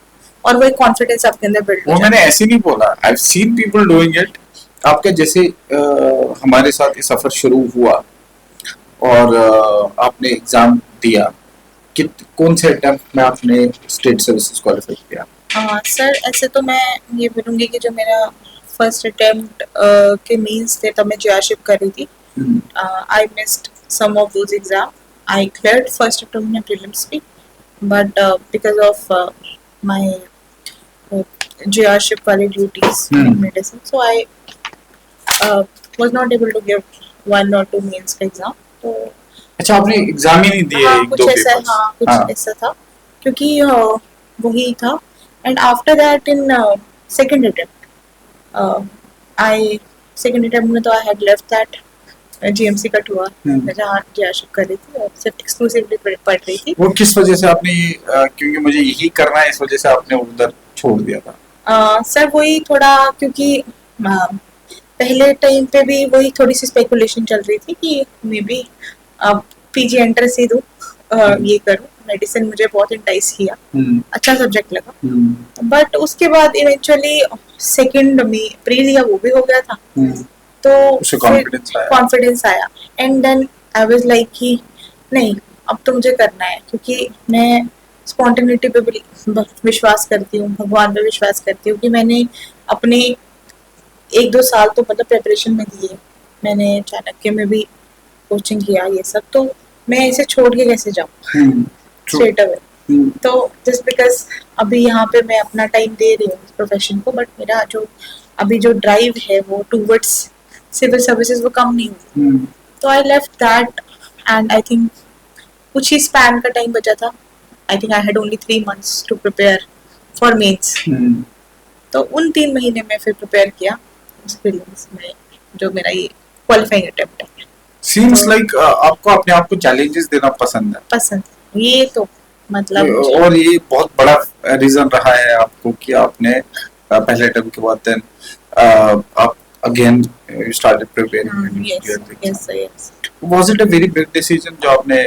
और वो एक कॉन्फिडेंस आपके अंदर बिल्ड हो जाता है। मैंने ऐसे नहीं बोला, I have seen people doing it. आपके जैसे हमारे साथ ये सफर शुरू हुआ और आपने एग्जाम दिया, कि कौन से अटेम्प्ट में आपने स्टेट सर्विसेज क्वालिफाई किया? सर ऐसे तो मैं ये बोलूँगी कि जो मेरा फर्स्ट अटेम्प्ट के मीन्स थे तब मैं जेआरशिप कर रही थी, I missed some of those exam. I cleared first attempt in prelims भी, but because of my JRship वाले duties in medicine, so I was not able to give 1 or 2 mains का exam. तो अच्छा, आपने एग्जाम ही नहीं दिए? हाँ, कुछ ऐसा, हाँ कुछ ऐसा था, क्योंकि वही था। And after that in second attempt, second attempt में तो I had left that GMC का हुआ, जहाँ जेआरशिप कर रही थी और सिर्फ एक्सक्लूसिवली पढ़ रही थी। वो किस वजह से आपने, क्योंकि मुझे यही करना है इस वजह से आपने उधर छोड़ दिया था? सर वही थोड़ा, क्योंकि पहले टाइम पे भी वही थोड़ी सी स्पेकुलेशन चल रही थी कि मे बी पीजी एंट्रेंस ही दूँ, ये करूँ। मेडिसिन मुझे बहुत इंटाइस किया, अच्छा सब्जेक्ट लगा, बट उसके बाद इवेंचुअली सेकंड में प्री लिया, वो भी हो गया था, तो कॉन्फिडेंस आया and then I was like कि नहीं अब तो मुझे करना है, क्योंकि मैं स्पॉन्टेनिटी पे विश्वास करती हूँ, भगवान पे विश्वास करती हूँ कि मैंने अपने 1-2 साल तो मतलब प्रिपरेशन में दिए, मैंने चाणक्य में भी कोचिंग किया ये सब, तो मैं इसे छोड़ के कैसे जाऊँ स्ट्रेट अवे। तो जस्ट बिकॉज अभी यहाँ पे मैं अपना टाइम दे रही हूँ प्रोफेशन को, बट मेरा जो अभी जो ड्राइव है वो टूवर्ड्स सिविल सर्विसेज वो कम नहीं हुई, तो I left that and I think कुछ ही स्पैन का टाइम बचा था। I think I had only 3 months to prepare for mains, तो उन 3 महीने में फिर प्रिपेयर किया प्रीलिम्स में, जो मेरा ये क्वालिफाइंग अटेम्प्ट है। सीम्स लाइक आपको अपने आप को चैलेंजेस देना पसंद है, ये तो मतलब, और ये बहुत बड़ा रीजन रहा है आपको कि आपने पहले अटेम्प्ट के बाद देन आप again you started preparing. Yes. Was it a very big decision जो आपने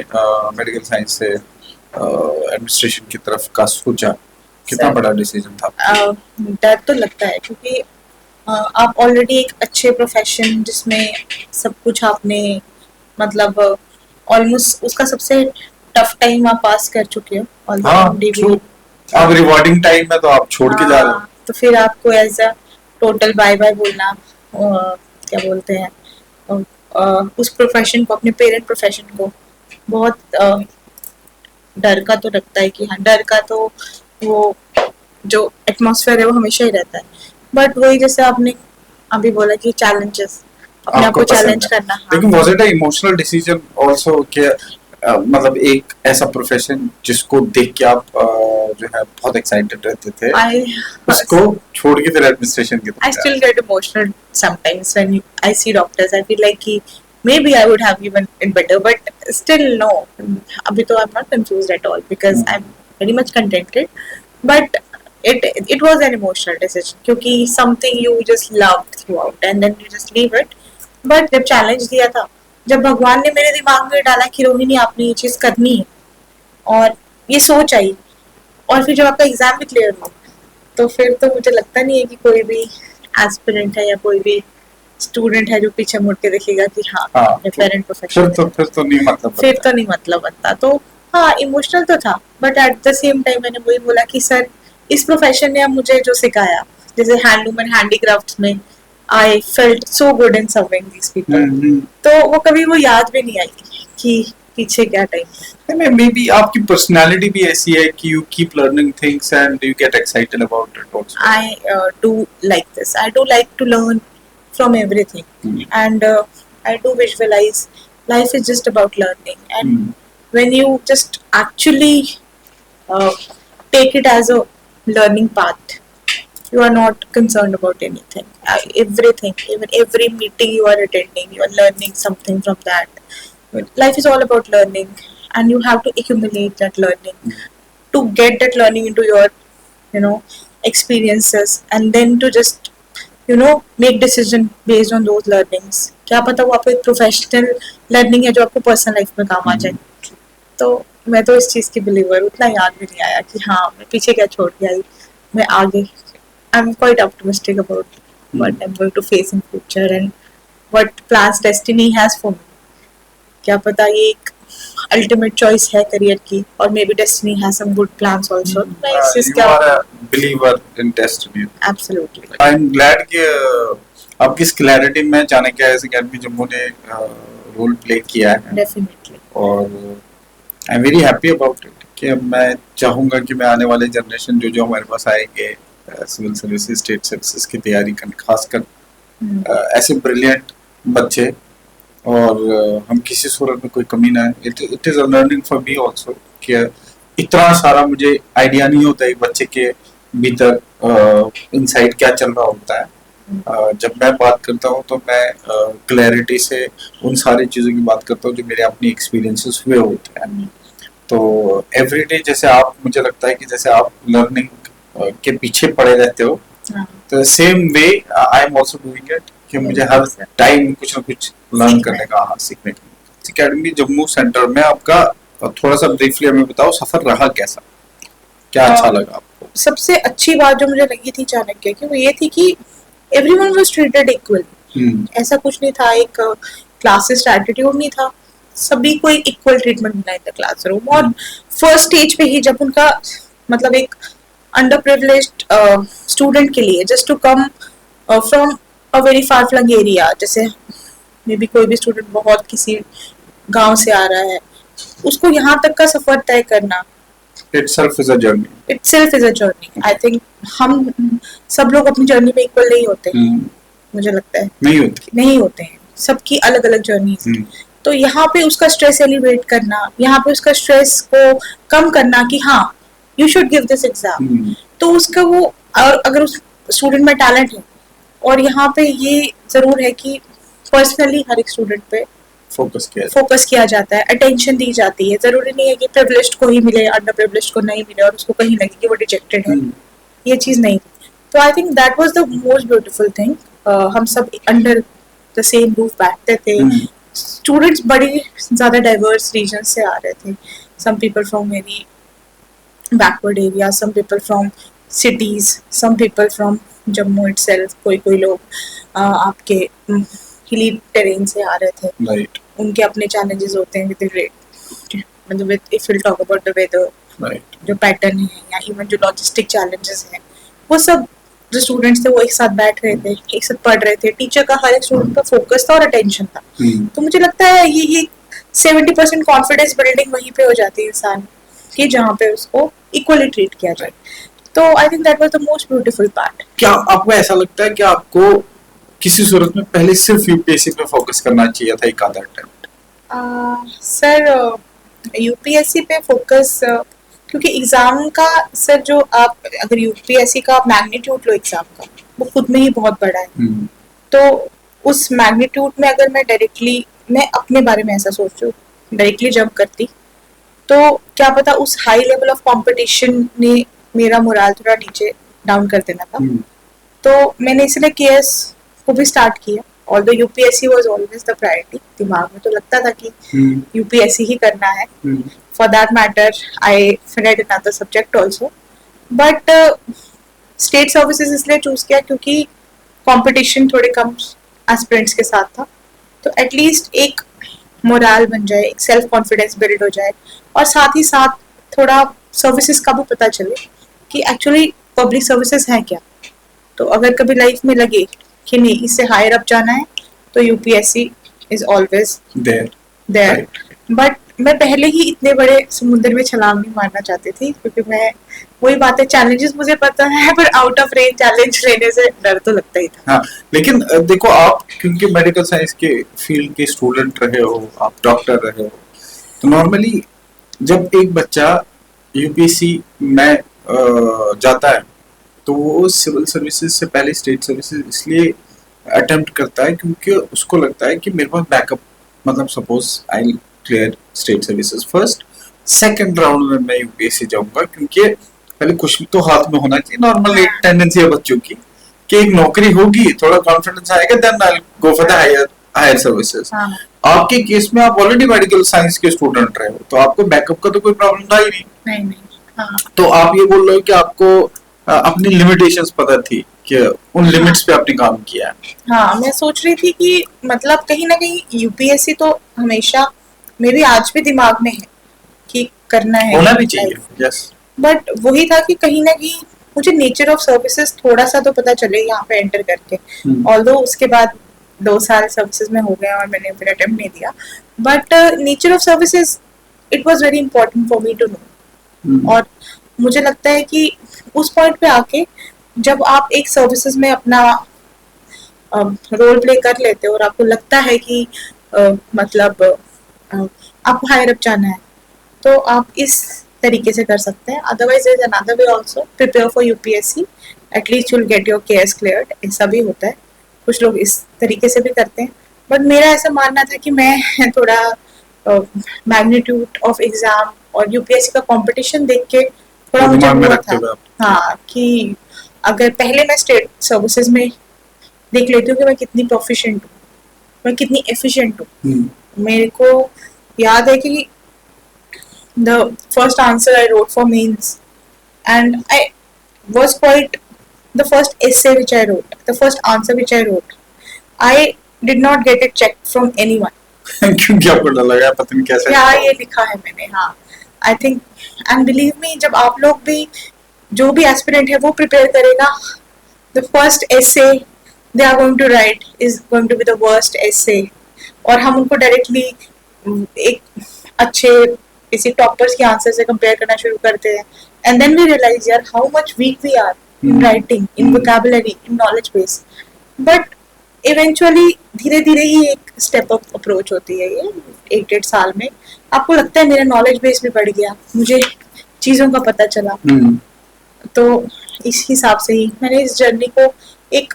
मेडिकल साइंस से एडमिनिस्ट्रेशन की तरफ का सोचा? कितना बड़ा डिसीजन था? डर तो लगता है, क्योंकि आप ऑलरेडी एक अच्छे प्रोफेशन जिसमें सब कुछ आपने मतलब ऑलमोस्ट उसका सबसे टफ टाइम आप पास कर चुके हो, अब रिवॉर्डिंग टाइम में तो आप छोड़ के जा रहे हो, तो फिर आपको as a total bye bye बोलना, क्या बोलते हैं उस प्रोफेशन को, अपने पेरेंट प्रोफेशन को, बहुत डर का तो लगता है कि हाँ, डर का तो वो जो एटमॉस्फेयर है वो हमेशा ही रहता है, बट वही जैसे आपने अभी बोला कि चैलेंजेस, अपने आप आपको को पसंद चैलेंज है, करना, हाँ। लेकिन was it a emotional decision also कि मतलब एक ऐसा प्रोफेशन जिसको देख के आप जो है बहुत एक्साइटेड रहते थे, I उसको छोड़ के फिर एडमिनिस्ट्रेशन की I तरफ still गए? get emotional sometimes when I see doctors. I feel like कि maybe I would have given it better, but still no. अभी तो I'm not confused at all because I'm very much contented. But it was an emotional decision क्योंकि something you just loved throughout and then you just leave it. But जब challenge दिया था, जब भगवान ने मेरे दिमाग में डाला कि रोहिणी आपने ये चीज करनी है और ये सोच आई, और फिर जब आपका एग्जाम भी क्लियर हुआ, तो फिर तो मुझे लगता नहीं है कि कोई भी एस्पिरेंट है या कोई भी स्टूडेंट है जो पीछे मुड़ के देखेगा कि हाँ डिफरेंट प्रोफेशन, फिर तो नहीं मतलब फिर बनता तो नहीं मतलब बनता। तो हाँ इमोशनल तो था, but at the same time मैंने वही बोला कि सर इस प्रोफेशन ने अब मुझे जो सिखाया, जैसे हैंडलूम एंड हैंडीक्राफ्ट्स में I felt so good in serving these people, तो वो कभी वो याद भी नहीं आई कि पीछे क्या टाइम। मे बी आपकी पर्सनालिटी भी ऐसी है कि you keep learning things and you get excited about it also. I do like this. I do like to learn from everything, and I do visualize. Life is just about learning, and when you just actually uh, take it as a learning path, you are not concerned about anything. Everything, even every meeting you are attending, you are learning something from that. Life is all about learning, and you have to accumulate that learning to get that learning into your, you know, experiences, and then to just, you know, make decision based on those learnings. क्या पता वो आपको एक प्रोफेशनल लर्निंग है जो आपको पर्सनल लाइफ में काम आ जाए। तो मैं तो इस चीज़ की बिलीवर, उतना याद भी नहीं आया कि हाँ मैं पीछे क्या छोड़ के आई, मैं आगे। I am quite optimistic about what I am going to face in future and what plans destiny has for me. क्या पता ये एक अल्टीमेट चॉइस है करियर की, और may be destiny has some good plans also. You are a believer in destiny. Absolutely. I am glad कि आपकी इस क्लैरिटी में चाणक्य आईएएस अकेडमी जम्मू ने रोल प्ले किया है, डेफिनेटली। और I am very happy about it कि मैं चाहूँगा कि मैं आने वाले जनरेशन जो हमारे पास आएंगे सिविल सर्विसेज, स्टेट सर्विसेज की तैयारी करने, खासकर ऐसे ब्रिलियंट बच्चे, और हम किसी सूरत में कोई कमी ना है। It is a learning for me also कि इतना सारा मुझे आइडिया नहीं होता एक बच्चे के भीतर इनसाइड क्या चल रहा होता है। जब मैं बात करता हूँ तो मैं क्लैरिटी से उन सारी चीज़ों की बात करता हूँ जो मेरे अपनी एक्सपीरियंसेस हुए होते हैं। तो एवरीडे जैसे आप, मुझे लगता है कि जैसे आप लर्निंग के पीछे पड़े रहते हो, तो same way I am also doing it कि मुझे हर टाइम कुछ ना कुछ लर्न करने का, सीखने का। अकेडमी जम्मू सेंटर में आपका थोड़ा सा ब्रीफली हमें बताओ सफर रहा कैसा, क्या अच्छा लगा आपको? सबसे अच्छी बात जो मुझे लगी थी चाणक्य की वो ये थी कि एवरीवन वाज ट्रीटेड इक्वली। ऐसा कुछ नहीं था, एक क्लासेस एटीट्यूड नहीं था, सभी को एक इक्वल ट्रीटमेंट मिला इन द क्लासरूम। और फर्स्ट स्टेज पे ही जब उनका मतलब एक अंडर प्रिविलेज्ड स्टूडेंट के लिए just to come from a very far flung area, जैसे मे बी कोई भी स्टूडेंट बहुत किसी गांव से आ रहा है, उसको यहाँ तक का सफर तय करना, itself is a journey. itself is a journey. I think हम सब लोग अपनी जर्नी में इक्वल नहीं होते, मुझे लगता है नहीं होते हैं, सबकी अलग अलग जर्नी। तो यहाँ पे उसका स्ट्रेस एलिवेट करना, यहाँ पे उसका स्ट्रेस को कम करना कि हाँ you should give this exam, तो उसका वो, और अगर उस स्टूडेंट में टैलेंट है, और यहाँ पे ये जरूर है कि पर्सनली हर एक स्टूडेंट पे फोकस किया जाता है, अटेंशन दी जाती है। जरूरी नहीं है कि प्रिविलेज्ड को ही मिले, अंडर प्रिविलेज्ड को नहीं मिले और उसको कहीं लगे कि वो रिजेक्टेड है, ये चीज नहीं। तो आई think that was the most beautiful thing. हम सब अंडर द सेम रूफ बैठते थे, स्टूडेंट्स बड़ी ज्यादा डाइवर्स रीजन से आ रहे थे, some people from very backward area, some people from cities, some people from Jammu itself, कोई लोग आपके हिली टेरेन से आ रहे थे, right. उनके अपने चैलेंजेस होते हैं विद मतलब if will talk about the weather, जो पैटर्न है या इवन जो लॉजिस्टिक चैलेंजेस हैं, वो सब जो स्टूडेंट्स थे वो एक साथ बैठ रहे थे, एक साथ पढ़ रहे थे, टीचर का हर एक स्टूडेंट पर फोकस था और अटेंशन था। तो मुझे लगता है ये 70% कॉन्फिडेंस बिल्डिंग वहीं पे हो जाती है इंसान की, जहाँ पे उसको इक्वली ट्रीट किया जाए। तो आई think that was the most beautiful part. क्या आपको ऐसा लगता है कि आपको किसी सूरत में पहले सिर्फ यूपीएससी पे फोकस करना चाहिए था एक आधा अटेम्प्ट? सर यूपीएससी पे फोकस क्योंकि एग्जाम का सर जो आप अगर यूपीएससी का मैग्नीट्यूड लो एग्जाम का वो खुद में ही बहुत बड़ा है। तो उस मैग्नीट्यूड में अगर मैं अपने बारे में ऐसा सोचूं डायरेक्टली जंप करती तो क्या पता उस हाई लेवल ऑफ कंपटीशन ने मेरा मोरल थोड़ा नीचे डाउन कर देना था। तो मैंने इसलिए केएस को भी स्टार्ट किया। Although UPSC was always the priority, दिमाग में तो लगता था कि यूपीएससी ही करना है। For that matter I finished another subject also, but state services इसलिए चूज किया क्योंकि कंपटीशन थोड़े कम एस्पिरेंट्स के साथ था। तो एटलीस्ट एक मोरल बन जाए, एक सेल्फ कॉन्फिडेंस बिल्ड हो जाए और साथ ही साथ थोड़ा सर्विसेज का भी पता चले कि एक्चुअली पब्लिक सर्विसेज हैं क्या। तो अगर कभी लाइफ में लगे कि नहीं इससे हायर अप जाना है तो UPSC is always there. But मैं पहले ही इतने बड़े समुद्र में छलांग नहीं मारना चाहती थी क्योंकि मैं वही बात है, चैलेंजेस मुझे पता है पर आउट ऑफ रेंज चैलेंज लेने से डर तो लगता ही था। हाँ, लेकिन देखो आप क्योंकि मेडिकल साइंस के फील्ड के स्टूडेंट रहे हो, आप डॉक्टर रहे हो, तो नॉर्मली जब एक बच्चा यूपीएससी में जाता है तो वो सिविल सर्विसेज से पहले स्टेट सर्विसेज इसलिए अटेम्प्ट करता है क्योंकि उसको लगता है कि मेरे पास बैकअप, मतलब suppose I clear state services first, second round में मैं यूपीएससी जाऊंगा क्योंकि पहले कुछ तो हाथ में होना चाहिए। नॉर्मल एक टेंडेंसी है बच्चों की कि एक नौकरी होगी, थोड़ा कॉन्फिडेंस आएगा, then I go for the higher services. आपके केस में आप ऑलरेडी मेडिकल साइंस के स्टूडेंट रहे हो तो आपको बैकअप का तो कोई प्रॉब्लम था ही नहीं। तो आप ये बोल रहे हो कि आपको अपनी लिमिटेशंस पता थी कि उन लिमिट्स पे आपने काम किया है। हाँ, मैं सोच रही थी कि मतलब कहीं ना कहीं यूपीएससी तो हमेशा मेरे आज भी दिमाग में है कि करना है, होना भी चाहिए। यस, बट वही था कि कहीं ना कहीं मुझे नेचर ऑफ सर्विसेज थोड़ा सा तो पता चले यहाँ पे एंटर करके। ऑल्दो उसके बाद 2 साल सर्विसेज में हो गए और मैंने फिर अटेम्प्ट नहीं दिया, but nature of services it was very important for me to know. और मुझे लगता है कि उस पॉइंट पे आके जब आप एक सर्विसेज में अपना रोल प्ले कर लेते हो और आपको लगता है कि मतलब आपको हायर अप जाना है तो आप इस तरीके से कर सकते हैं। Otherwise there is another way also, prepare for UPSC, at least you will get your KS cleared. ऐसा भी होता है, कुछ लोग इस तरीके से भी करते हैं, बट मेरा ऐसा मानना था कि मैं थोड़ा मैग्नीट्यूड ऑफ एग्जाम और यूपीएससी का कंपटीशन देख के थोड़ा मुझे हुआ था हाँ कि अगर पहले मैं स्टेट सर्विसेज में देख लेती हूँ कि मैं कितनी प्रोफिशिएंट हूँ, मैं कितनी एफिशिएंट हूँ। मेरे को याद है कि the first answer I wrote for mains and I was quite the first essay which I wrote, the first answer which I wrote, I did not get it checked from anyone. क्योंकि आपको डर लगा पता नहीं कैसे क्या ये लिखा है मैंने। हाँ, I think and believe me जब आप लोग भी जो भी एस्पिरेंट है वो प्रिपेयर करेगा, the first essay they are going to write is going to be the worst essay। और हम उनको डायरेक्टली एक अच्छे किसी टॉपर्स के आंसर से कंपेयर करना शुरू करते हैं एंड देन वी रियलाइज यार how much weak we are in writing, in vocabulary, in knowledge base. But eventually धीरे धीरे ही एक स्टेप अप अप्रोच होती है ये 1-1.5 साल में। आपको लगता है मेरा नॉलेज बेस भी बढ़ गया, मुझे चीज़ों का पता चला। तो इस हिसाब से ही मैंने इस जर्नी को एक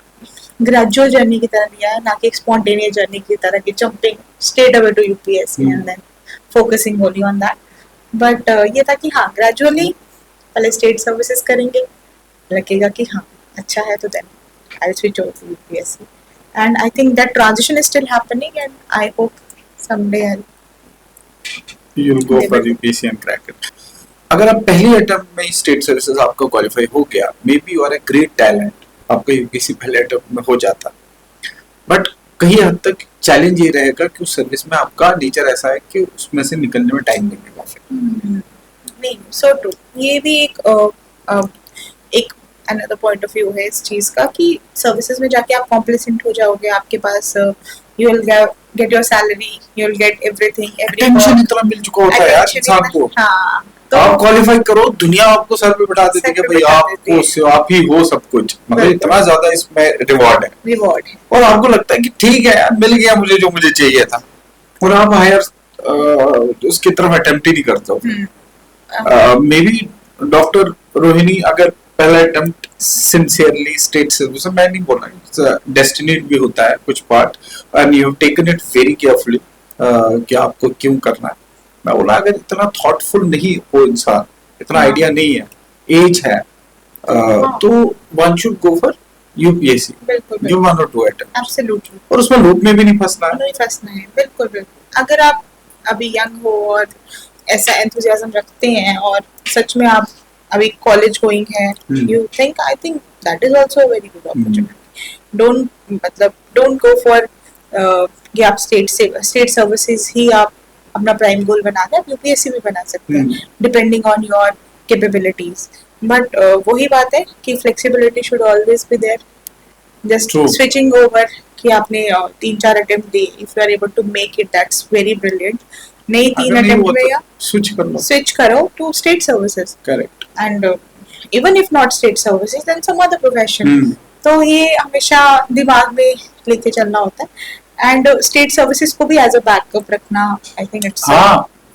ग्रेजुअल जर्नी की तरह लिया है, ना कि एक स्पॉन्टेनियस जर्नी की तरह कि jumping straight away to UPSC and then focusing only on that. But ये था कि हाँ ग्रेजुअली पहले स्टेट सर्विसेज करेंगे, लगेगा कि हाँ अच्छा है तो then I will switch over to UPSC and I think that transition is still happening and I hope someday you will go for UPSC and crack it. अगर आप पहले अटेम्प्ट में स्टेट सर्विसेज आपका क्वालिफाई हो गया, may B you are a great talent, आपका यूपीएससी पहले अटेम्प्ट में हो जाता, बट कहीं हद तक चैलेंज ये रहेगा कि उस सर्विस में आपका नेचर ऐसा है कि उसमें से निकलने में टाइम लगेगा। फिर नहीं, सो ट्रू। ये भी एक अनदर पॉइंट ऑफ व्यू है इस चीज का कि सर्विसेज में जाके आप कॉम्प्लेसेंट हो जाओगे, आपके पास you will get your salary, you will get everything, tension इतना मिल चुका होता है यार इंसान को। हाँ, तो आप क्वालिफाई करो, दुनिया आपको सर पे बिठा देती है कि भाई आप ही हो सब कुछ, मतलब इतना ज्यादा इसमें रिवॉर्ड है। और आपको लगता है कि ठीक है यार, मिल गया मुझे जो मुझे चाहिए था, और आप हायर उसकी तरफ अटेम्प्ट ही नहीं करते हो। मे बी डॉक्टर रोहिणी अगर पहला अटेम्प्ट सिंसियरली स्टेट सर्विस, मैं नहीं बोल रहा, डेस्टिनी भी होता है कुछ part, and you have taken it very carefully कि आपको क्यों करना है। मैं बोला अगर इतना थॉटफुल नहीं हो इंसान, इतना आइडिया नहीं है, एज है, तो one should go for UPSC, you want to do it absolutely, और उसमें लूप में भी नहीं फंसना है। नहीं फंसना है, बिल्कुल बिल्कुल। अगर आप अभी यंग हो और ऐसा एंथुसियाज्म रखते हैं और सच में आप अभी कॉलेज गोइंग है, you think, I think that is also a very good opportunity. Don't go for कि आप स्टेट सर्विसेज ही आप अपना प्राइम गोल बना के आप यूपीएससी भी बना सकते हैं, depending on your capabilities. But वही बात है कि flexibility should always be there. Just switching over कि आपने 3-4 अटेम्प्ट दी, if you are able to make it, that's very brilliant. नहीं 3 अटेम्प्ट में या स्विच करो to state services, correct, and even if not state services then some other profession. तो ये हमेशा दिमाग में लेके चलना होता है, एंड स्टेट सर्विसेज को भी एज अ बैकअप रखना, आई थिंक इट्स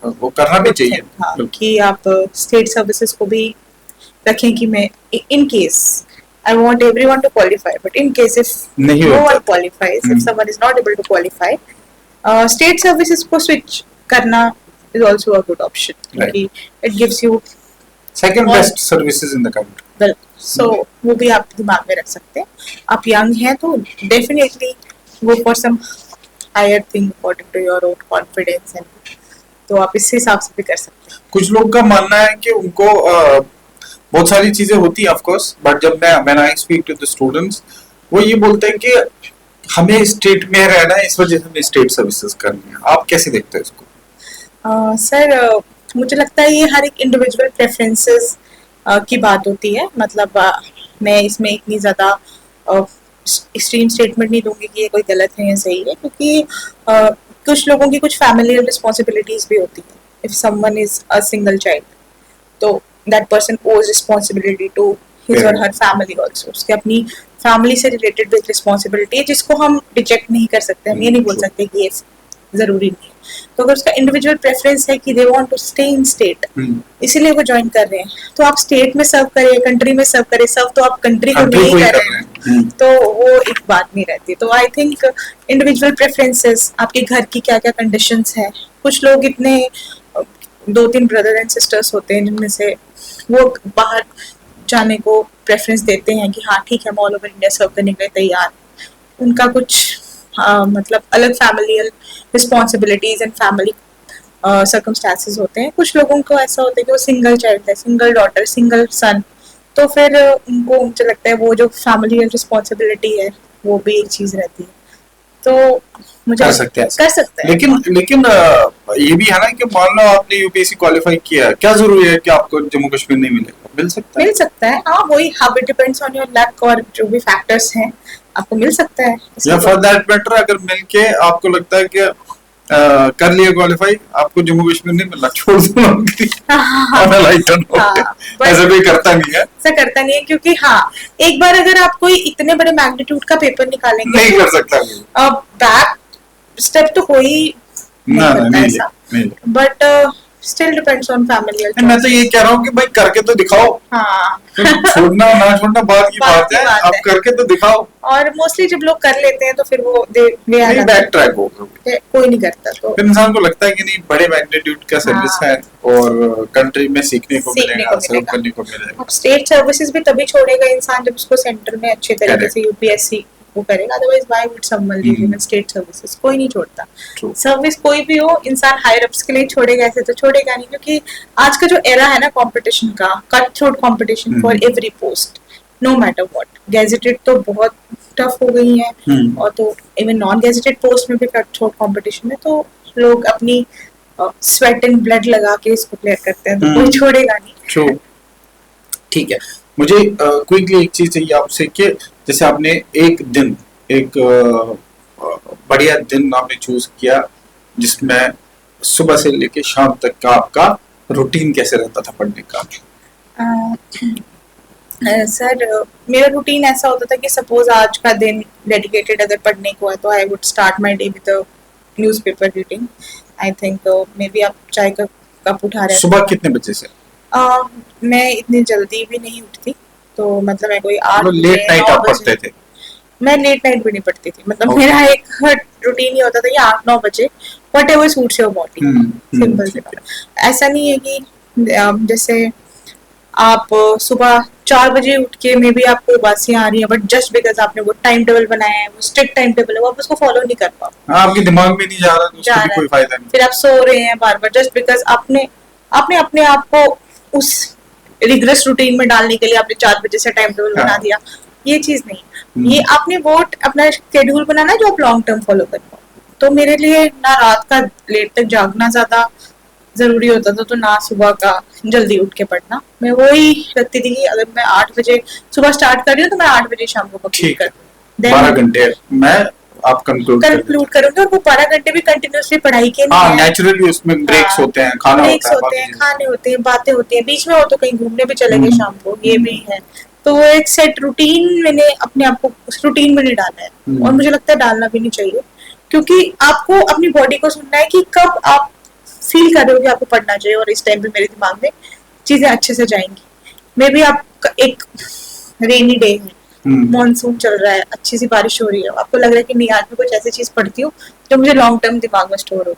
वो करना भी चाहिए। हाँ, कि आप स्टेट सर्विसेज को भी रखें कि मैं in case I want everyone to qualify, but in case if no one qualifies, if someone is not able to qualify, state services को switch करना is also a good option. Right. It gives you second best services in the country. Well, so वो भी आप दिमाग में रख सकते हैं। आप young हैं तो definitely go for some higher thing according to your own confidence, and तो आप इस हिसाब से भी कर सकते हैं। कुछ लोग का मानना है कि उनको बहुत सारी चीजें होती है ऑफ कोर्स, बट जब मैं I speak to the students, वो ये बोलते हैं कि हमें स्टेट में रहना है, इस वजह से हमें स्टेट सर्विसेज करनी है। आप कैसे देखते हैं इसको? सर मुझे लगता है ये हर एक इंडिविजुअल प्रेफरेंसेस की बात होती है। मतलब मैं इसमें इतनी ज़्यादा एक्सट्रीम स्टेटमेंट नहीं दूंगी कि ये कोई गलत है या सही है, क्योंकि कुछ लोगों की कुछ फैमिलियल रिस्पॉन्सिबिलिटीज भी होती है। If someone is a single child, तो that person owes responsibility to his or her family also. उसके अपनी फैमिली से रिलेटेड एक रिस्पॉन्सिबिलिटी है जिसको हम रिजेक्ट नहीं कर सकते। हम ये नहीं बोल सकते कि ये जरूरी नहीं है। तो अगर उसका इंडिविजुअल प्रेफरेंस है कि they want to stay in state, इसीलिए वो ज्वाइन कर रहे हैं, तो आप स्टेट में सर्व करें, कंट्री में सर्व करें, सर्व तो आप कंट्री को नहीं कर रहे हैं, तो वो एक बात नहीं रहती। तो आई थिंक इंडिविजुअल प्रेफरेंसेस, आपके घर की क्या क्या कंडीशंस है। कुछ लोग इतने 2-3 ब्रदर एंड सिस्टर्स होते हैं जिनमें से वो बाहर जाने को प्रेफरेंस देते हैं कि हाँ ठीक है, हम ऑल ओवर इंडिया सर्व करने के लिए तैयार। उनका कुछ मतलब अलग familial responsibilities and family circumstances होते हैं। कुछ लोगों को ऐसा होता है कि वो सिंगल चाइल्ड है, सिंगल डॉटर, सिंगल सन, तो फिर उनको मुझे लगता है वो जो फैमिलियल रिस्पॉन्सिबिलिटी है वो भी एक चीज रहती है। तो मुझे कर सकते हैं। लेकिन ये भी है ना कि मान लो आपने यूपीएससी क्वालिफाई किया, क्या जरूरी है कि आपको जम्मू कश्मीर नहीं मिलेगा? मिल सकता है। हाँ, वही how it depends on your luck और जो भी फैक्टर्स हैं, आपको मिल सकता है। या फॉर दैट मैटर अगर मिलके आपको लगता है कि कर लिया क्वालिफाई, आपको जम्मू कश्मीर नहीं मिलना, छोड़ दो नौकरी। ऐसा भी करता नहीं है, ऐसा करता नहीं है, क्योंकि हाँ एक बार अगर आप कोई इतने बड़े मैग्नीट्यूड का पेपर निकालेंगे नहीं कर सकता, बैक स्टेप तो कोई नहीं करता ऐसा, but still depends on family. मैं तो ये कह रहा हूँ कि भाई करके तो दिखाओ। हाँ छोड़ना ना छोड़ना बात की बात है, आप करके तो दिखाओ। और मोस्टली जब लोग कर लेते हैं तो फिर वो नहीं बैक ट्रैक होगा, कोई नहीं करता। तो फिर इंसान को लगता है कि नहीं, बड़े मैग्नीट्यूड का सर्विस है और कंट्री में सीखने को मिलेगा, सर्व करने को मिलेगा। स्टेट सर्विसेज भी तभी छोड़ेगा इंसान जब उसको सेंटर में अच्छे तरीके से यूपीएससी वो करेगा, otherwise why would someone leave in state services? कोई नहीं छोड़ता। सर्विस कोई भी हो, इंसान हायर अप्स के लिए छोड़ेगा, ऐसे तो छोड़ेगा नहीं, क्योंकि आज का जो एरा है ना कंपटीशन का, cut throat competition for every post, no matter what. Gazetted तो बहुत टफ हो गई है, और तो इवन नॉन गैजेटेड पोस्ट में भी कट थ्रोट कंपटीशन है, तो लोग अपनी स्वेट एंड ब्लड लगा के इसको क्लियर करते हैं, तो कोई छोड़ेगा नहीं। ठीक है, मुझे क्विकली एक चीज चाहिए आपसे कि जैसे आपने एक बढ़िया दिन आपने चूज किया जिसमें सुबह से लेके शाम तक का आपका रूटीन कैसे रहता था पढ़ने का? सर मेरा रूटीन ऐसा होता था कि सपोज आज का दिन डेडिकेटेड अगर पढ़ने को है तो I would start my day with newspaper reading. I think may be आप चाय का कप उठा रहे हैं. सुबह कितने बजे से? मैं इतनी जल्दी भी नहीं उठती, तो मतलब मैं कोई 8 लेट नाइट आप पढ़ते थे? मैं लेट नाइट भी नहीं पढ़ती थी, मतलब Okay. मेरा एक रूटीन ये होता था कि 8-9 बजे whatever suits your body. Simple सी बात. ऐसा नहीं है कि जैसे आप सुबह 4 बजे उठ के मे बी आपको उबासियां आ रही है, बट जस्ट बिकॉज आपने वो टाइम टेबल बनाया है, वो स्ट्रिक्ट टाइम टेबल है, वो आप उसको फॉलो नहीं कर पाओ. हाँ, आपके दिमाग में नहीं जा रहा तो उसका भी कोई फायदा नहीं. फिर आप सो रहे हैं बार बार जस्ट बिकॉज आपने आपने अपने आप को उस रिग्रेस रूटीन में डालने के लिए आपने 4 बजे से टाइम टेबल बना दिया. ये चीज नहीं. ये आपने वो अपना शेड्यूल बनाना जो आप लॉन्ग टर्म फॉलो कर पाओ. तो मेरे लिए ना रात का लेट तक जागना ज्यादा जरूरी होता था, तो ना सुबह का जल्दी उठ के पढ़ना. मैं वही रखती थी कि अगर मैं 8 बजे सुबह स्टार्ट कर रही हूँ तो मैं 8 बजे शाम को कंप्लीट कर दूँ. 12 घंटे मैं आप कंक्लूड करूंगी, और वो 12 घंटे भी कंटिन्यूसली पढ़ाई के नहीं. नेचुरली उसमें ब्रेक्स होते हैं, खाना होता है, खाने होते हैं, बातें होती हैं, बीच में हो तो कहीं घूमने भी चले गए शाम को, ये भी है. तो वो एक सेट रूटीन मैंने अपने आप को उस रूटीन में नहीं डाला है, और मुझे लगता है डालना भी नहीं चाहिए, क्योंकि आपको अपनी बॉडी को सुनना है कि कब आप फील कर रहे हो कि आपको पढ़ना चाहिए, और इस टाइम पे मेरे दिमाग में चीजें अच्छे से जाएंगी. मे बी आप एक रेनी डे है, मॉनसून चल रहा है, अच्छी सी बारिश हो रही है, आपको लग रहा है कि नहीं आज मैं कुछ ऐसी चीज पढ़ती हूँ जो मुझे लॉन्ग टर्म दिमाग में स्टोर हो,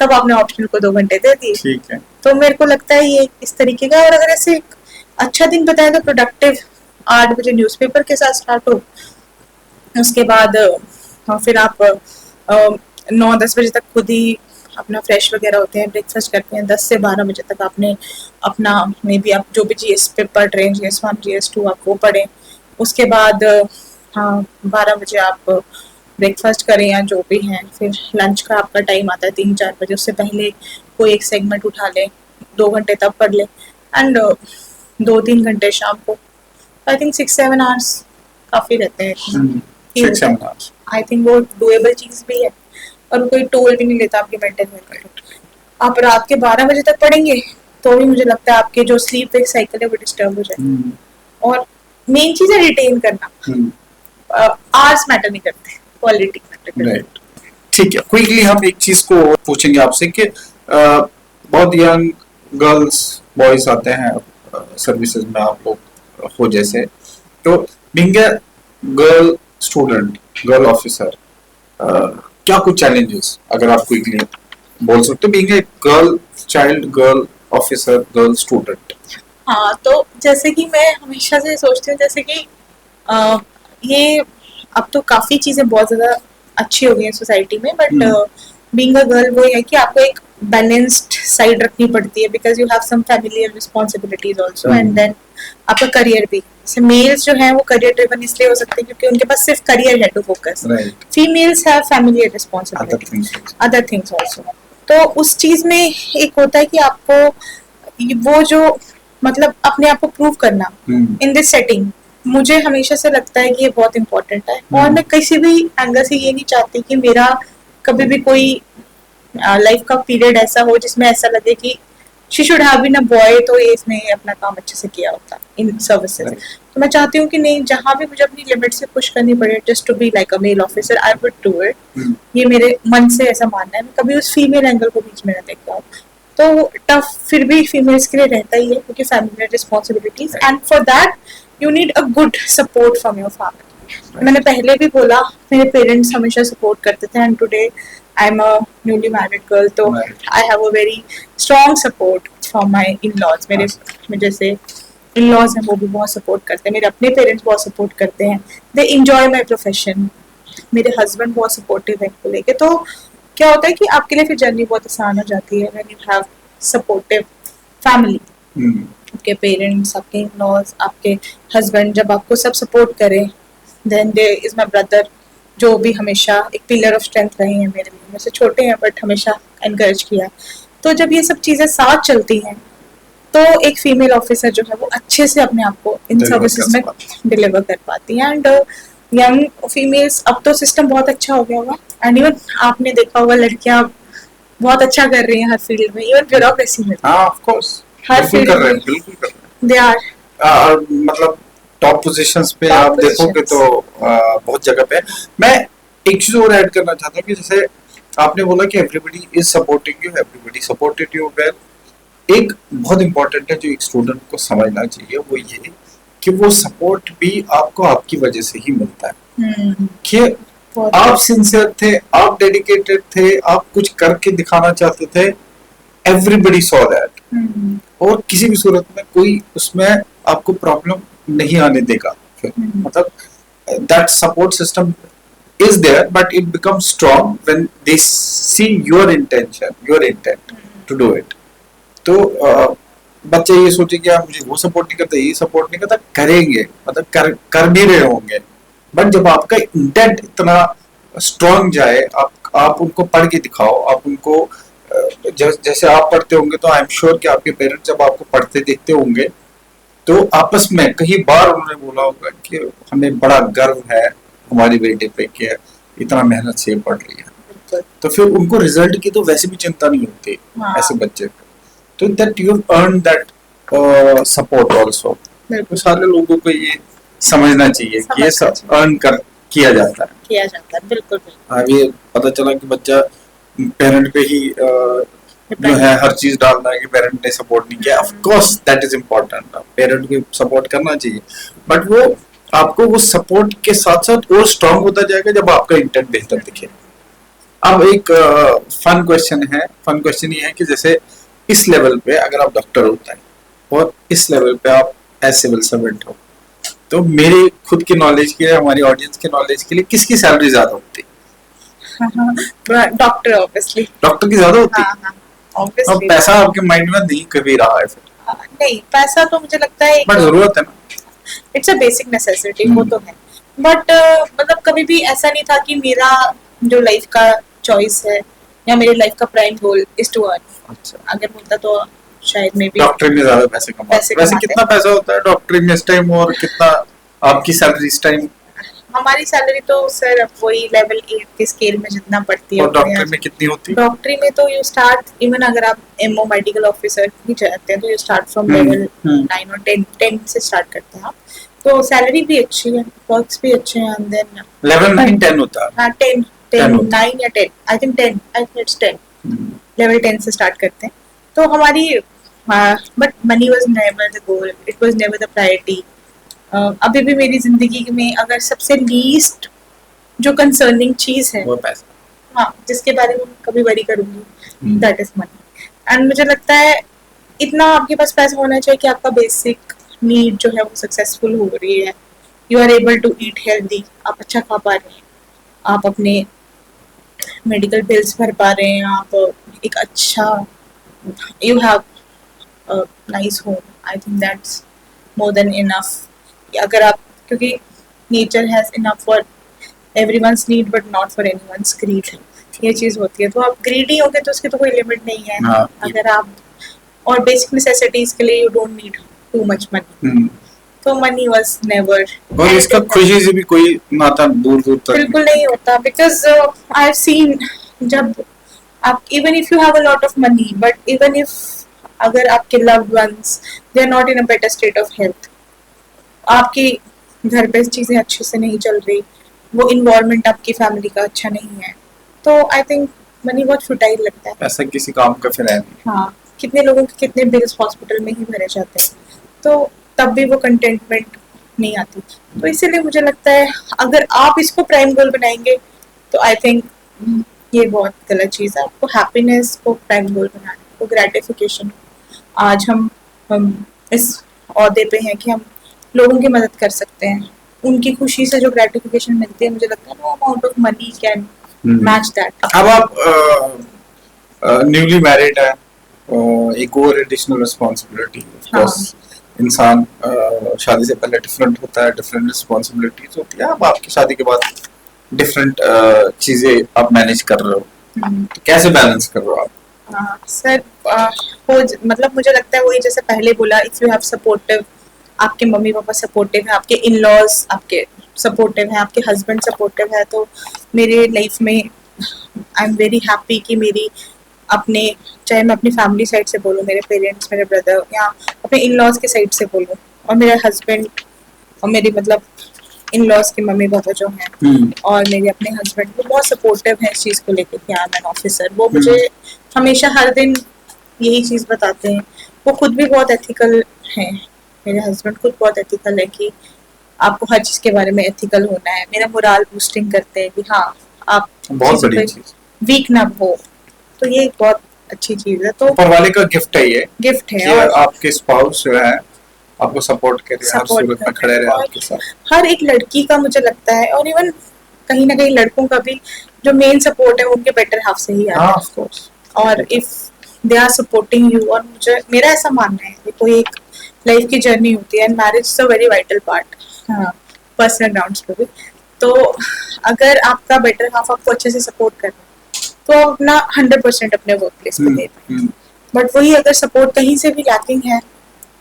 तब आपने ऑप्शनल को 2 घंटे दे दिए. ठीक है. तो मेरे को लगता है ये इस तरीके का. और अगर ऐसे एक अच्छा दिन बताए तो प्रोडक्टिव 8 बजे न्यूज़पेपर के साथ स्टार्ट हो, उसके बाद फिर आप 9-10 बजे तक खुद ही अपना फ्रेश वगैरह होते हैं, ब्रेकफास्ट करते हैं. 10 से 12 बजे तक आपने अपना मे बी आप जो भी GS पेपर पढ़ रहे हैं, GS1 GS2 आप वो पढ़ें. उसके बाद 12 बजे आप ब्रेकफास्ट करें या जो भी है. फिर लंच का आपका टाइम आता है 3-4 बजे, उससे पहले कोई एक सेगमेंट उठा ले, 2 घंटे तब पढ़ ले, एंड 2-3 घंटे शाम को. आई थिंक 6-7 आवर्स काफी रहते हैं. 6-7 आवर्स आई थिंक वो डुएबल चीज भी है, और कोई टोल भी नहीं लेता आपके मेंटल हेल्थ पर. आप रात के 12 बजे तक पढ़ेंगे तो भी मुझे लगता है आपके जो स्लीप वेक साइकिल है वो डिस्टर्ब हो जाए. और मेन चीज है रिटेन करना. आवर्स मैटर नहीं करते, क्वालिटी मैटर करती है. ठीक है. क्विकली हम एक चीज को पूछेंगे आपसे कि बहुत यंग गर्ल्स बॉयज आते हैं सर्विसेज में, आप लोग हो जैसे, तो being a girl student, girl officer, क्या कुछ चैलेंजेस अगर आप क्विकली बोल सकते हो, being a girl child, girl officer, girl student? हाँ, तो जैसे कि मैं हमेशा से सोचती हूँ जैसे कि ये अब तो काफी चीजें बहुत ज्यादा अच्छी हो गई हैं सोसाइटी में, बट बीइंग अ गर्ल वो है कि आपको एक बैलेंस्ड साइड रखनी पड़ती है, because you have some familial responsibilities also, and then आपका करियर भी. जैसे मेल्स जो है वो करियर ड्रिवन इसलिए हो सकते हैं क्योंकि उनके पास सिर्फ करियर है to focus. Females have familial responsibilities, other things also. तो उस चीज में एक होता है कि आपको वो जो मतलब अपने आप को प्रूव करना इन दिस सेटिंग, मुझे हमेशा से लगता है कि ये बहुत इंपॉर्टेंट है. और मैं किसी भी एंगल से ये नहीं चाहती कि मेरा कभी भी कोई लाइफ का पीरियड ऐसा हो जिसमें ऐसा लगे कि she should have been a boy, तो ये इसने अपना काम अच्छे से किया होता इन सर्विसेज. तो मैं चाहती हूँ कि नहीं, जहाँ भी मुझे अपनी लिमिट से पुश करनी पड़े just to be like a male officer, I would do it. ये मेरे मन से ऐसा मानना है. मैं कभी उस फीमेल एंगल को बीच में न देखता हूँ. तो टफ फिर भी फीमेल्स के लिए रहता ही है क्योंकि family responsibilities, and for that you need a good support from your family. मैंने पहले भी बोला मेरे पेरेंट्स हमेशा सपोर्ट करते थे, and today I am a newly married girl, तो I have a very strong support from my in-laws. मेरे जैसे इन-लॉज हैं वो भी बहुत सपोर्ट करते हैं, मेरे अपने पेरेंट्स बहुत सपोर्ट करते हैं. They enjoy my profession. मेरे हस्बैंड बहुत सपोर्टिव है को लेके. तो क्या होता है कि आपके लिए फिर जर्नी बहुत आसान हो जाती है when you have supportive family. आपके पेरेंट्स, आपके इन-लॉज, आपके हस्बैंड जब आपको सब सपोर्ट करें, then there is my brother जो भी हमेशा एक पिलर ऑफ स्ट्रेंथ रहे हैं मेरे लिए. मुझसे छोटे हैं बट हमेशा एनकरेज किया. तो जब ये सब चीजें साथ चलती हैं तो एक फीमेल ऑफिसर जो है वो अच्छे से अपने आप को इन सर्विसेज में डिलीवर कर पाती है. एंड यंग फीमेल्स, अब तो सिस्टम बहुत अच्छा हो गया होगा, एंड इवन आपने देखा होगा लड़कियां बहुत अच्छा कर रही हैं हर फील्ड में, इवन ब्यूरोक्रेसी में हाँ ऑफ कोर्स, हर बिल्कुल फील्ड कर रहे में हैं, बिल्कुल कर रहे दे आर हैं। मतलब टॉप पोजीशंस पे टॉप आप देखोगे पोजीशंस। तो बहुत जगह पे है। मैं एक चीज और ऐड करना चाहता हूँ कि जैसे आपने बोला कि everybody is supporting you, everybody supported you well. एक बहुत इंपॉर्टेंट है जो एक स्टूडेंट को समझना चाहिए, वो ये कि वो सपोर्ट भी आपको आपकी वजह से ही मिलता है। कि आप सिंसियर थे, आप डेडिकेटेड थे, आप कुछ करके दिखाना चाहते थे, एवरीबडी सॉ दैट, और किसी भी सूरत में कोई उसमें आपको प्रॉब्लम नहीं आने देगा फिर। मतलब that support system is there but it becomes strong when they see your intention, your intent to do it. तो बच्चे ये सोचे कि मुझे वो सपोर्ट नहीं करता, ये सपोर्ट नहीं करता, करेंगे मतलब कर भी रहे होंगे, बट जब आपका इंटेंट इतना स्ट्रांग जाए, आप उनको पढ़ के दिखाओ, आप उनको जैसे आप पढ़ते होंगे तो आई एम श्योर कि आपके पेरेंट्स जब आपको पढ़ते देखते होंगे तो आपस में कई बार उन्होंने बोला होगा कि हमें बड़ा गर्व है हमारी बेटे पे कि इतना मेहनत से पढ़ रही है, तो फिर उनको रिजल्ट की तो वैसे भी चिंता नहीं होती ऐसे बच्चे पे। तो that you earn that support also. तो सारे लोगों को ये समझना चाहिए कि ये सब अर्न कर किया जाता है। बिल्कुल। अभी पता चला कि बच्चा पेरेंट पे ही जो है हर चीज डालता है कि पेरेंट ने सपोर्ट नहीं किया। Of course that is important, parent को सपोर्ट करना चाहिए, बट वो आपको वो सपोर्ट के साथ साथ और स्ट्रांग होता जाएगा जब आपका इंटेंट बेहतर दिखे। अब एक फन क्वेश्चन है, फन क्वेश्चन ये है कि जैसे इस लेवल पे अगर आप डॉक्टर होता है और इस लेवल पे आप एज सिविल सर्वेंट हो, तो मेरी खुद की नॉलेज के लिए, हमारी ऑडियंस के नॉलेज के लिए, किसकी सैलरी ज्यादा होती है? Doctor obviously. डॉक्टर की ज्यादा होती है। हाँ, अब पैसा आपके माइंड में नहीं कभी रहा है फिर? नहीं, पैसा तो मुझे लगता है बट जरूरत है ना, इट्स अ बेसिक नेसेसिटी, वो तो है, बट मतलब कभी भी ऐसा नहीं था कि मेरा जो लाइफ का चॉइस है या मेरे लाइफ का prime goal is to earn. अच्छा, अगर होता तो शायद मे बी डॉक्टरी में ज्यादा पैसे कमाते। वैसे कितना पैसा होता है डॉक्टरी में इस टाइम, और कितना आपकी सैलरी इस टाइम? हमारी सैलरी तो सर वही लेवल 8 के स्केल में जितना पड़ती है। और डॉक्टरी में कितनी होती है? डॉक्टरी में तो यू स्टार्ट, इवन अगर आप एमओ मेडिकल ऑफिसर भी चाहते हैं तो यू स्टार्ट फ्रॉम लेवल 9 और 10 से स्टार्ट करते हैं आप। तो सैलरी भी अच्छी है, वर्क्स भी अच्छे हैं, एंड देन लेवल 9 10 होता है। हां 10 9 या 10, I think 10, I think it's 10, level 10 से स्टार्ट करते हैं। तो हमारी but money was never the goal, it was never the priority. अभी भी मेरी जिंदगी में अगर सबसे लीस्ट जो कंसर्निंग चीज है वो पैसा, हाँ, जिसके बारे में कभी वरी करूंगी, दैट इज मनी। एंड मुझे लगता है इतना आपके पास पैसा होना चाहिए कि आपका बेसिक नीड जो है वो सक्सेसफुल हो रही है, you are able to eat healthy, आप अच्छा खा पा रहे हैं, आप अपने मेडिकल बिल्स भर पा रहे हैं, आप एक अच्छा, you have nice home, I think that's more than enough. अगर आप, क्योंकि nature has enough for everyone's need but not for anyone's greed, ये चीज होती है। तो आप ग्रीडी होगे तो उसकी तो कोई लिमिट नहीं है। अगर आप, और बेसिक नेसेसिटीज के लिए you don't need too much money, तो मनी वाज नेवर। और इसका खुशी से भी कोई नाता दूर दूर तक बिल्कुल नहीं होता, बिकॉज आई हैव सीन, जब आप, even if you have a lot of money, but even if अगर आपके loved ones they are not in a better state of health, आपकी घर पे चीजें अच्छे से नहीं चल रही, वो इन्वायरमेंट आपकी फैमिली का अच्छा नहीं है, तो आई थिंक मनी बहुत फुटाइल लगता है। ऐसा किसी काम का फिर है नहीं। हाँ, कितने लोगों के कितने बिल्स हॉस्पिटल में ही भरे जाते हैं, तो तब भी वो कंटेंटमेंट नहीं आती। तो इसीलिए मुझे लगता है अगर आप इसको प्राइम गोल बनाएंगे तो आई थिंक ये बहुत गलत चीज़ है। आपको हैप्पीनेस को प्राइम गोल बनाना, को ग्रेटिफिकेशन। आज हम इस ओहदे पे हैं कि हम लोगों की मदद कर सकते हैं, उनकी खुशी से जो ग्रेटिफिकेशन मिलती है, मुझे लगता है no amount of money can match that. अब आप न्यूली मैरिड है, एक और एडिशनल रिस्पांसिबिलिटी, ऑफ कोर्स इंसान शादी से पहले डिफरेंट होता है, डिफरेंट रिस्पांसिबिलिटीज होती है। अब आपकी शादी के बाद डिफरेंट चीजें आप मैनेज कर रहे हो, तो कैसे बैलेंस कर रहे हो आप? सर मतलब मुझे लगता है वही जैसे पहले बोला, इफ यू हैव सपोर्टिव, आपके मम्मी पापा सपोर्टिव है, आपके इन लॉज आपके सपोर्टिव है, आपके हस्बैंड सपोर्टिव है, तो मेरे लाइफ में आई एम वेरी हैप्पी कि मेरी अपने, चाहे मैं अपनी फैमिली साइड से बोलूँ, मेरे पेरेंट्स, मेरे ब्रदर, या अपने इन लॉज के साइड से बोलूँ, और मेरे हस्बैंड और मेरी मतलब इन लॉज के मम्मी पापा जो हैं, और मेरे अपने हस्बैंड, वो बहुत सपोर्टिव हैं इस चीज़ को लेकर कि आई एम एन ऑफिसर। वो मुझे हमेशा हर दिन यही चीज़ बताते हैं। वो खुद भी बहुत एथिकल हैं, मेरे हस्बैंड खुद बहुत एथिकल है कि आपको हर चीज़ के बारे में एथिकल होना है। मेरा मोरल बूस्टिंग करते हैं कि हाँ, आप बहुत बड़ी चीज, वीक ना हो। तो ये एक बहुत अच्छी चीज़ है। तो ऊपर वाले का गिफ्ट है, ये गिफ्ट है, कि और आपके स्पाउस जो है आपको सपोर्ट करे, हर सूरत में खड़े रहे आपके साथ। हर एक लड़की का मुझे लगता है, और इवन कहीं ना कहीं लड़कों का भी, जो मेन सपोर्ट है उनके बेटर हाफ से ही आता है। Of course. और if they are supporting you, और मुझे मेरा ऐसा मानना है कि कोई एक लाइफ की जर्नी होती है, and marriage is a very vital part, personal grounds पे भी। तो अगर आपका बेटर हाफ आपको अच्छे से सपोर्ट कर रहा है, तो आप अपना 100% अपने वर्क प्लेस पे दे पाएंगे। बट वही अगर सपोर्ट कहीं से भी लैकिंग है,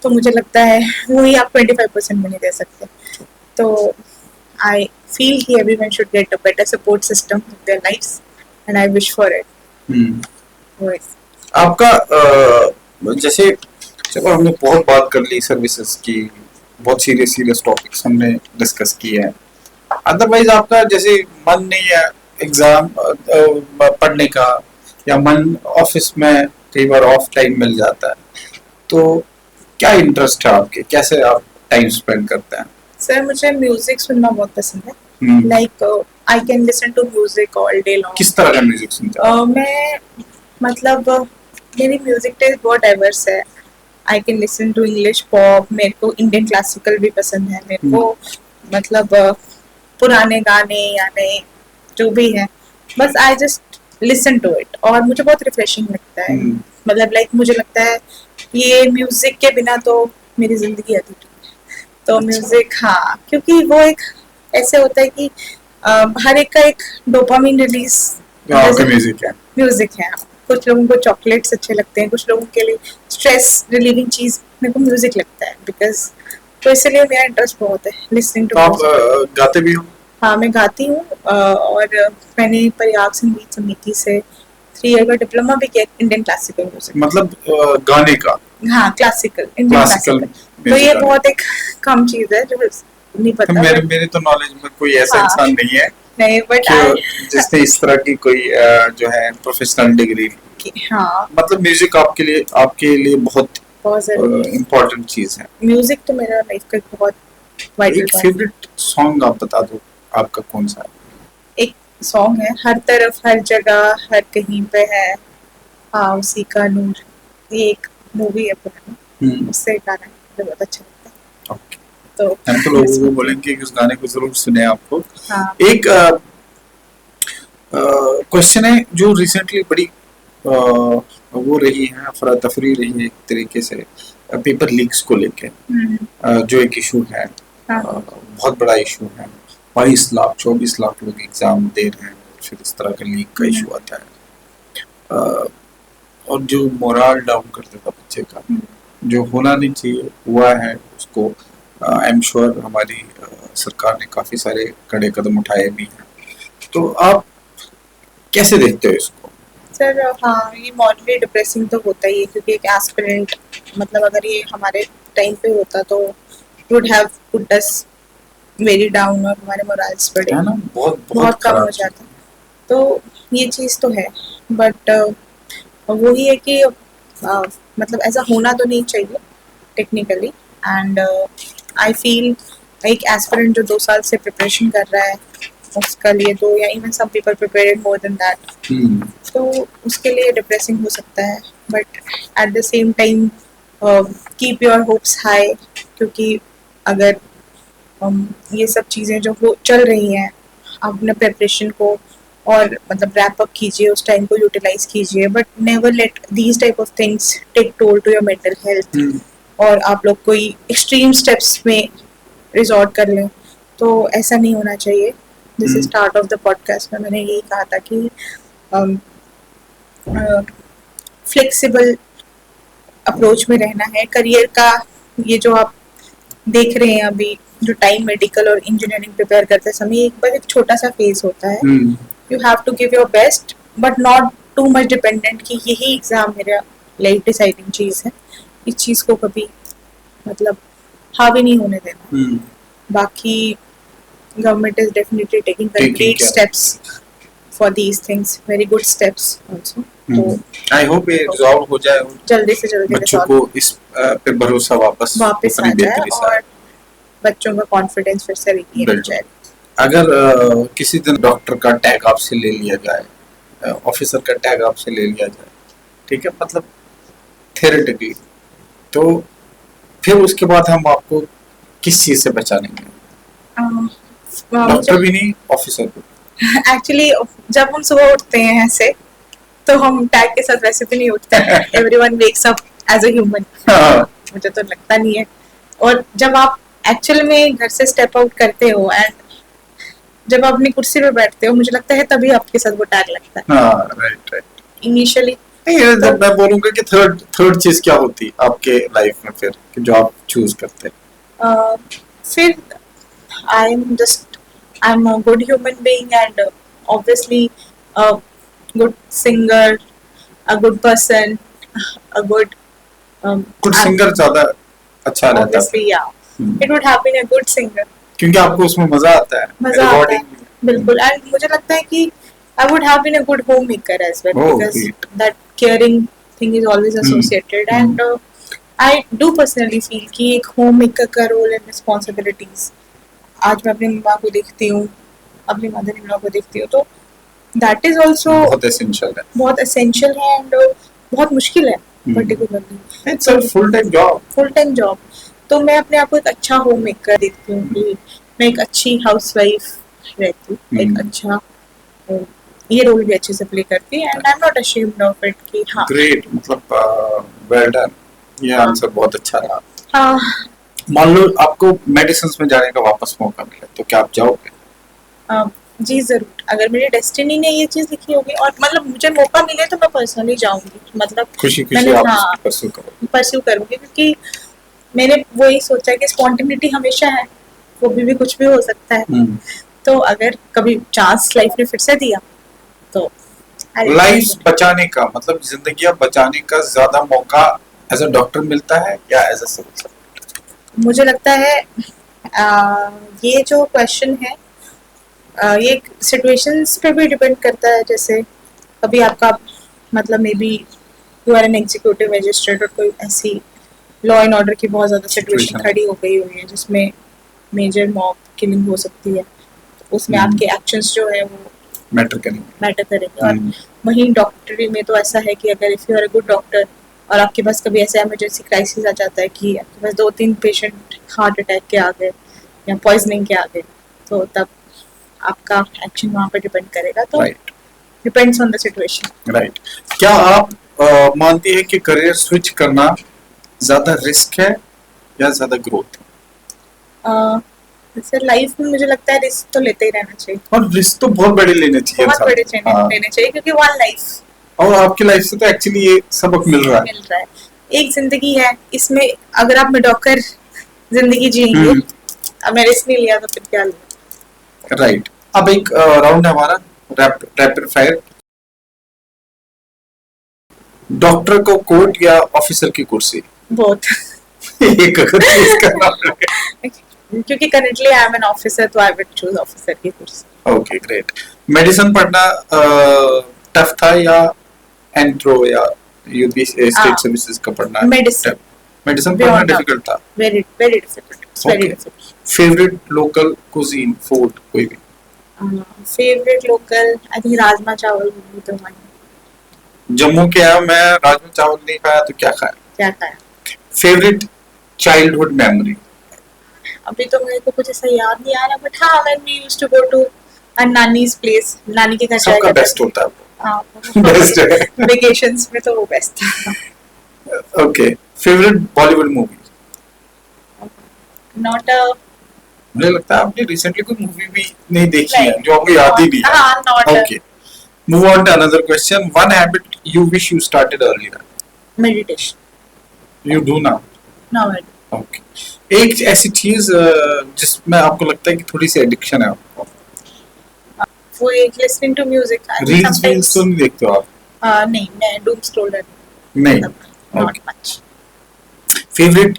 तो मुझे लगता है वही आप 25% में नहीं दे सकते। तो आई फील कि everyone should get a better support system in their lives, and I wish for it. आपका जैसे, चलो हमने बहुत बात कर ली सर्विसेज की, बहुत सीरियस टॉपिक्स हमने डिस्कस किए हैं। अदरवाइज आपका जैसे मन नहीं है एग्जाम पढ़ने का, या मन ऑफिस में कई बार ऑफ टाइम मिल जाता है, तो क्या इंटरेस्ट है आपके, कैसे आप टाइम स्पेंड करते हैं? सर, मुझे म्यूजिक सुनना बहुत पसंद है। Like I can listen to music all day long. किस तरह का म्यूजिक सुनते हैं? मैं मतलब मेरी म्यूजिक टेस्ट बहुत डाइवर्स है। I can listen to English pop, मेरे को इंडियन क्लासिकल भी पसंद है, मेरे को मतलब पुराने गाने या नए जो भी है, बस I just listen to it, और मुझे बहुत रिफ्रेशिंग लगता है। मतलब लाइक मुझे लगता है ये म्यूजिक के बिना तो मेरी जिंदगी अधूरी है। तो म्यूजिक, हाँ, क्योंकि वो एक ऐसे होता है कि हर एक का एक डोपामिन रिलीज म्यूजिक है। कुछ लोगों को चॉकलेट्स अच्छे लगते हैं, कुछ लोगों के लिए स्ट्रेस रिलीविंग चीज मेरे को म्यूजिक लगता है, बिकॉज तो इसलिए मेरा इंटरेस्ट बहुत है लिसनिंग टू। आप गाते भी हो? हाँ, मैं गाती हूँ, और मैंने प्रयाग संगीत समिति से 3 ईयर का डिप्लोमा भी किया इंडियन क्लासिकल म्यूजिक। मतलब गाने का? हाँ, क्लासिकल, इंडियन क्लासिकल। तो ये बहुत एक कम चीज है जो नहीं पता। मेरे तो नॉलेज में कोई ऐसा इंसान नहीं है नहीं, बट जिसने इस तरह की कोई जो है प्रोफेशनल डिग्री। हाँ, मतलब म्यूजिक आपके लिए बहुत इम्पोर्टेंट चीज है। म्यूजिक तो मेरा लाइफ का बहुत वाइटल पार्ट है। फेवरेट सॉन्ग आप बता दो, आपका कौन सा है? एक सॉन्ग है, हर तरफ हर जगह हर कहीं पे है, हाँ उसी का नूर। ये एक मूवी है पुरानी, उससे गाना मुझे बहुत अच्छा लगता है। ओके, तो हम तो लोगों को बोलेंगे कि उस गाने को जरूर सुने आपको। हाँ। एक क्वेश्चन है जो रिसेंटली बड़ी वो रही है, अफरा तफरी रही है एक तरीके से, पेपर लीक्स को लेके, जो एक इशू है, बहुत बड़ा इशू है। 22 लाख 24 लाख लोग एग्जाम दे रहे हैं, फिर इस तरह का लीक का इशू आता है, और जो मोरल डाउन कर देता बच्चे का, जो होना नहीं चाहिए हुआ है उसको। आई एम श्योर हमारी सरकार ने काफी सारे कड़े कदम उठाए भी हैं, तो आप कैसे देखते हो इसको? सर, हाँ, ये मॉरली डिप्रेसिंग तो होता ही है, क्योंकि एक एस्पिरेंट, मतलब अगर ये हमारे टाइम पे होता तो would have put us very down, और हमारे मोरल्स पर बहुत कम हो जाता। तो ये चीज़ तो है, बट वही है कि मतलब ऐसा होना तो नहीं चाहिए टेक्निकली। एंड आई फील एक एस्पिरेंट जो 2 साल से प्रिपरेशन कर रहा है उसका लिए, तो या even some people prepared more than that, तो उसके लिए डिप्रेसिंग हो सकता है। But at the same time keep your hopes high, क्योंकि अगर ये सब चीज़ें जो वो चल रही हैं, अपने प्रिपरेशन को और मतलब रैप अप कीजिए, उस टाइम को यूटिलाइज कीजिए, but never let these type of things take toll to your mental health, और आप लोग कोई एक्सट्रीम स्टेप्स में रिजॉर्ट कर लें, तो ऐसा नहीं होना चाहिए। This is start of the podcast में मैंने यही कहा था कि फ्लेक्सिबल अप्रोच में रहना है करियर का। ये जो आप देख रहे हैं अभी, जो टाइम मेडिकल और इंजीनियरिंग प्रिपेयर करते समय एक छोटा सा फेज होता है। You have to give your best, but not too much dependent कि यही एग्जाम मेरा लाइफ डिसाइडिंग चीज है, इस चीज को कभी मतलब हावी नहीं होने देना। बाकी government is definitely taking great steps for these things, very good steps also. तो आई होप ये रिजॉल्व हो जाए और जल्दी से जल्दी बच्चों को इस पे भरोसा वापस आ जाए और बच्चों का कॉन्फिडेंस फिर से रिगेन हो जाए। अगर किसी दिन डॉक्टर का टैग आपसे ले लिया जाए, ऑफिसर का टैग आपसे ले लिया जाए, ठीक है, मतलब थ्योरेटिकली, तो फिर उसके बाद हम आपको किस चीज से बचानेंगे? डॉक्टर भी नहीं, ऑफिसर भी। एक्चुअली जब हम सुबह उठते हैं ऐसे तो हम टैग के साथ वैसे भी नहीं उठते। Everyone wakes up as a human, मुझे तो लगता नहीं है। और जब आप एक्चुअल में घर से स्टेप आउट करते हो एंड जब आप अपनी कुर्सी पे बैठते हो, मुझे लगता है तभी आपके साथ वो टैग लगता है। राइट। इनिशियली जब मैं बोलूंगा कि थर्ड चीज क्या होती आपके लाइफ में फिर कि जो आप चूज करते हैं? फिर I am a good human being and obviously a good singer, a good person, a good singer ज्यादा अच्छा रहता है। ऑब्वियसली या it would have been a good singer, क्योंकि आपको उसमें मजा आता है। बिल्कुल। एंड मुझे लगता है कि I would have been a good homemaker as well, because that caring thing is always associated and I do personally feel कि एक homemaker का role and responsibilities, आज मैं अपनी माँ को देखती हूँ, अपनी mother-in-law को देखती हूँ, तो that is also बहुत essential है and बहुत मुश्किल है particularly. It's a full time job. तो मैं अपने आप को एक अच्छा homemaker देखती हूँ कि मैं एक अच्छी housewife रहती हूँ, एक अच्छा ये रोल भी अच्छे से प्ले करती है and I am not ashamed of it कि हाँ ग्रेट, मतलब वेल डन, ये आंसर बहुत अच्छा रहा। हाँ, मान लो आपको मेडिसिन में जाने का वापस मौका मिले तो क्या आप जाओगे? जी जरूर, अगर मेरी डेस्टिनी ने ये चीज लिखी होगी और मतलब मुझे मौका मिले तो मैं पर्सनली जाऊंगी, मतलब खुशी आप परस्यू करूंगी क्योंकि मैंने वही सोचा कि स्पॉन्टेनिटी हमेशा है, वो भी कुछ भी हो सकता है। तो अगर कभी चांस लाइफ ने फिर से दिया तो लाइफ बचाने का मतलब जिंदगियां बचाने का ज्यादा मौका एज अ डॉक्टर मिलता है या एज अ सिविल सर्वेंट? मुझे लगता है ये जो क्वेश्चन है ये सिचुएशंस पे भी डिपेंड करता है। जैसे कभी आपका मतलब may be you are an executive magistrate और कोई ऐसी लॉ एंड ऑर्डर की बहुत ज्यादा सिचुएशन खड़ी हो गई हुई है जिसमें मेजर मॉब किलिंग हो सकती है, उसमें आपके एक्शंस जो है वो मैटर करेंगे। और वहीं डॉक्टरी में तो ऐसा है कि अगर if you are a good doctor और आपके पास कभी ऐसा इमरजेंसी क्राइसिस आ जाता है कि आपके पास 2-3 पेशेंट हार्ट अटैक के आ गए या पॉइजनिंग के आ गए, तो तब आपका एक्शन वहाँ पे डिपेंड करेगा। तो depends on the situation. Right. क्या आप मानती है कि करियर स्विच करना ज्यादा रिस्क है या ज्यादा ग्रोथ? सर लाइफ में मुझे लगता है रिस्क तो लेते ही रहना चाहिए, और रिस्क तो बहुत बड़े लेने चाहिए, लेने चाहिए क्योंकि वन लाइफ, और आपकी लाइफ से तो एक्चुअली ये सबक मिल रहा है। एक जिंदगी है, इसमें अगर आप मेडियोकर जिंदगी जिएंगे, अब मैं रिस्क नहीं लिया तो फिर क्या लिया? राइट। अब एक राउंड है हमारा रैपिड फायर। डॉक्टर को कोर्ट या ऑफिसर की कुर्सी? बहुत एक अगर चूज करना पड़े, क्योंकि currently I am an officer तो आई वुड चूज ऑफिसर की कुर्सी। Okay great. मेडिसिन पढ़ना टफ था या एंट्रो या यूपी स्टेट सर्विसेज का पढ़ना? मेडिसिन पढ़ना डिफिकल्ट था। Very difficult. Favourite local cuisine food कोई भी? Favourite local I think rajma चावल भी तो मन। जम्मू के आया मैं, राजमा चावल नहीं खाया तो क्या खाया? Favourite childhood memory? अभी तो मेरे को कुछ ऐसा याद नहीं आ रहा, बट हाँ when we used to go to a नानीज प्लेस, नानी के घर जाया सबका बेस्ट होता है वो। हां बेस्ट है वेकेशंस में तो वो बेस्ट था। Okay. Favourite Bollywood movie? Not a, मुझे लगता है आपने रिसेंटली कोई मूवी भी नहीं देखी है जो आपको याद ही नहीं है। हां not. Okay, move on to another question. One habit you wish you started earlier? Meditation. You do now? Now I do. Okay. एक ऐसी चीज जिसमें आपको लगता है कि थोड़ी सी एडिक्शन है आपको? वो एक लिसनिंग टू म्यूजिक। रील्स तो नहीं देखते हो आप? नहीं, मैं डूम स्क्रॉलर नहीं। Not okay. मच। फेवरेट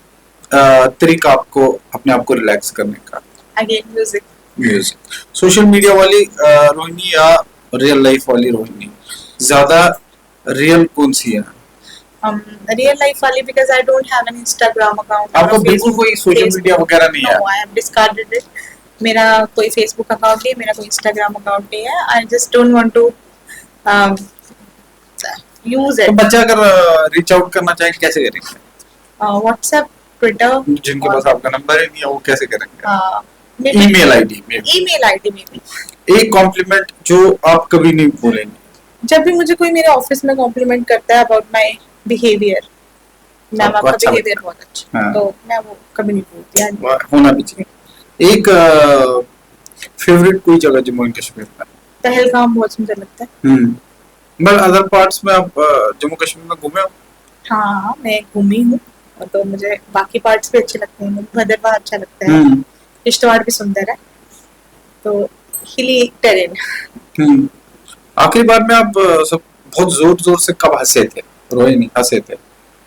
तरीका आपको अपने आप को रिलैक्स करने का? Again music. Music. Social media वाली रोहिणी या रियल लाइफ वाली रोहिणी, ज्यादा रियल कौन सी है? रियल लाइफ वाली, because I don't have an Instagram account आपको बिल्कुल कोई सोशल मीडिया वगैरह नहीं है? No, I have discarded it. मेरा कोई फेसबुक अकाउंट नहीं है, मेरा कोई इंस्टाग्राम अकाउंट नहीं है। I just don't want to use to it. बच्चा अगर रीच आउट करना चाहे कैसे करेंगे? व्हाट्सएप, ट्विटर, जिनके पास आपका नंबर ही नहीं है वो कैसे करेंगे? ईमेल ईमेल आईडी में। आईडी में भी। एक कॉम्प्लीमेंट जो आप कभी नहीं बोलेंगे? जब भी मुझे कोई मेरे ऑफिस में कॉम्प्लीमेंट करता है अबाउट माय बिहेवियर, मैम आपको आपका अच्छा बिहेवियर बहुत अच्छा, हाँ। तो मैं वो कभी नहीं बोलती यार। होना भी चाहिए। एक फेवरेट कोई जगह जम्मू एंड कश्मीर में? पहलगाम बहुत सुंदर लगता है। मतलब अदर पार्ट्स में आप जम्मू कश्मीर में घूमे हो? हाँ, मैं घूमी हूँ, तो मुझे बाकी पार्ट्स भी अच्छे लगते हैं। मुझे भद्रवाह अच्छा लगता है, किश्तवाड़ भी सुंदर है, तो हिली टेरेन। आखिरी बार में आप सब बहुत जोर जोर से कब हंसे थे रोहिणी, हंसे थे?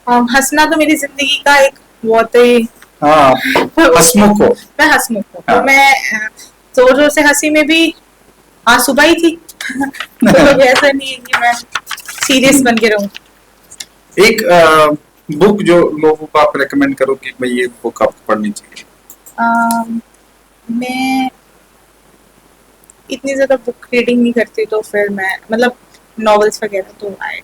हंसना तो मेरी जिंदगी का एक बहुत ही हाँ, हंसमुख हो। मैं हंसमुख हूँ, हाँ। तो मैं जोर जोर से हंसी में भी आज सुबह ही थी। तो ऐसा नहीं है कि मैं सीरियस बन के रहूं। एक बुक जो लोगों को आप रेकमेंड करो कि भाई ये बुक आपको पढ़नी चाहिए? मैं इतनी ज्यादा बुक रीडिंग नहीं करती, तो फिर मैं मतलब नॉवेल्स वगैरह, तो आई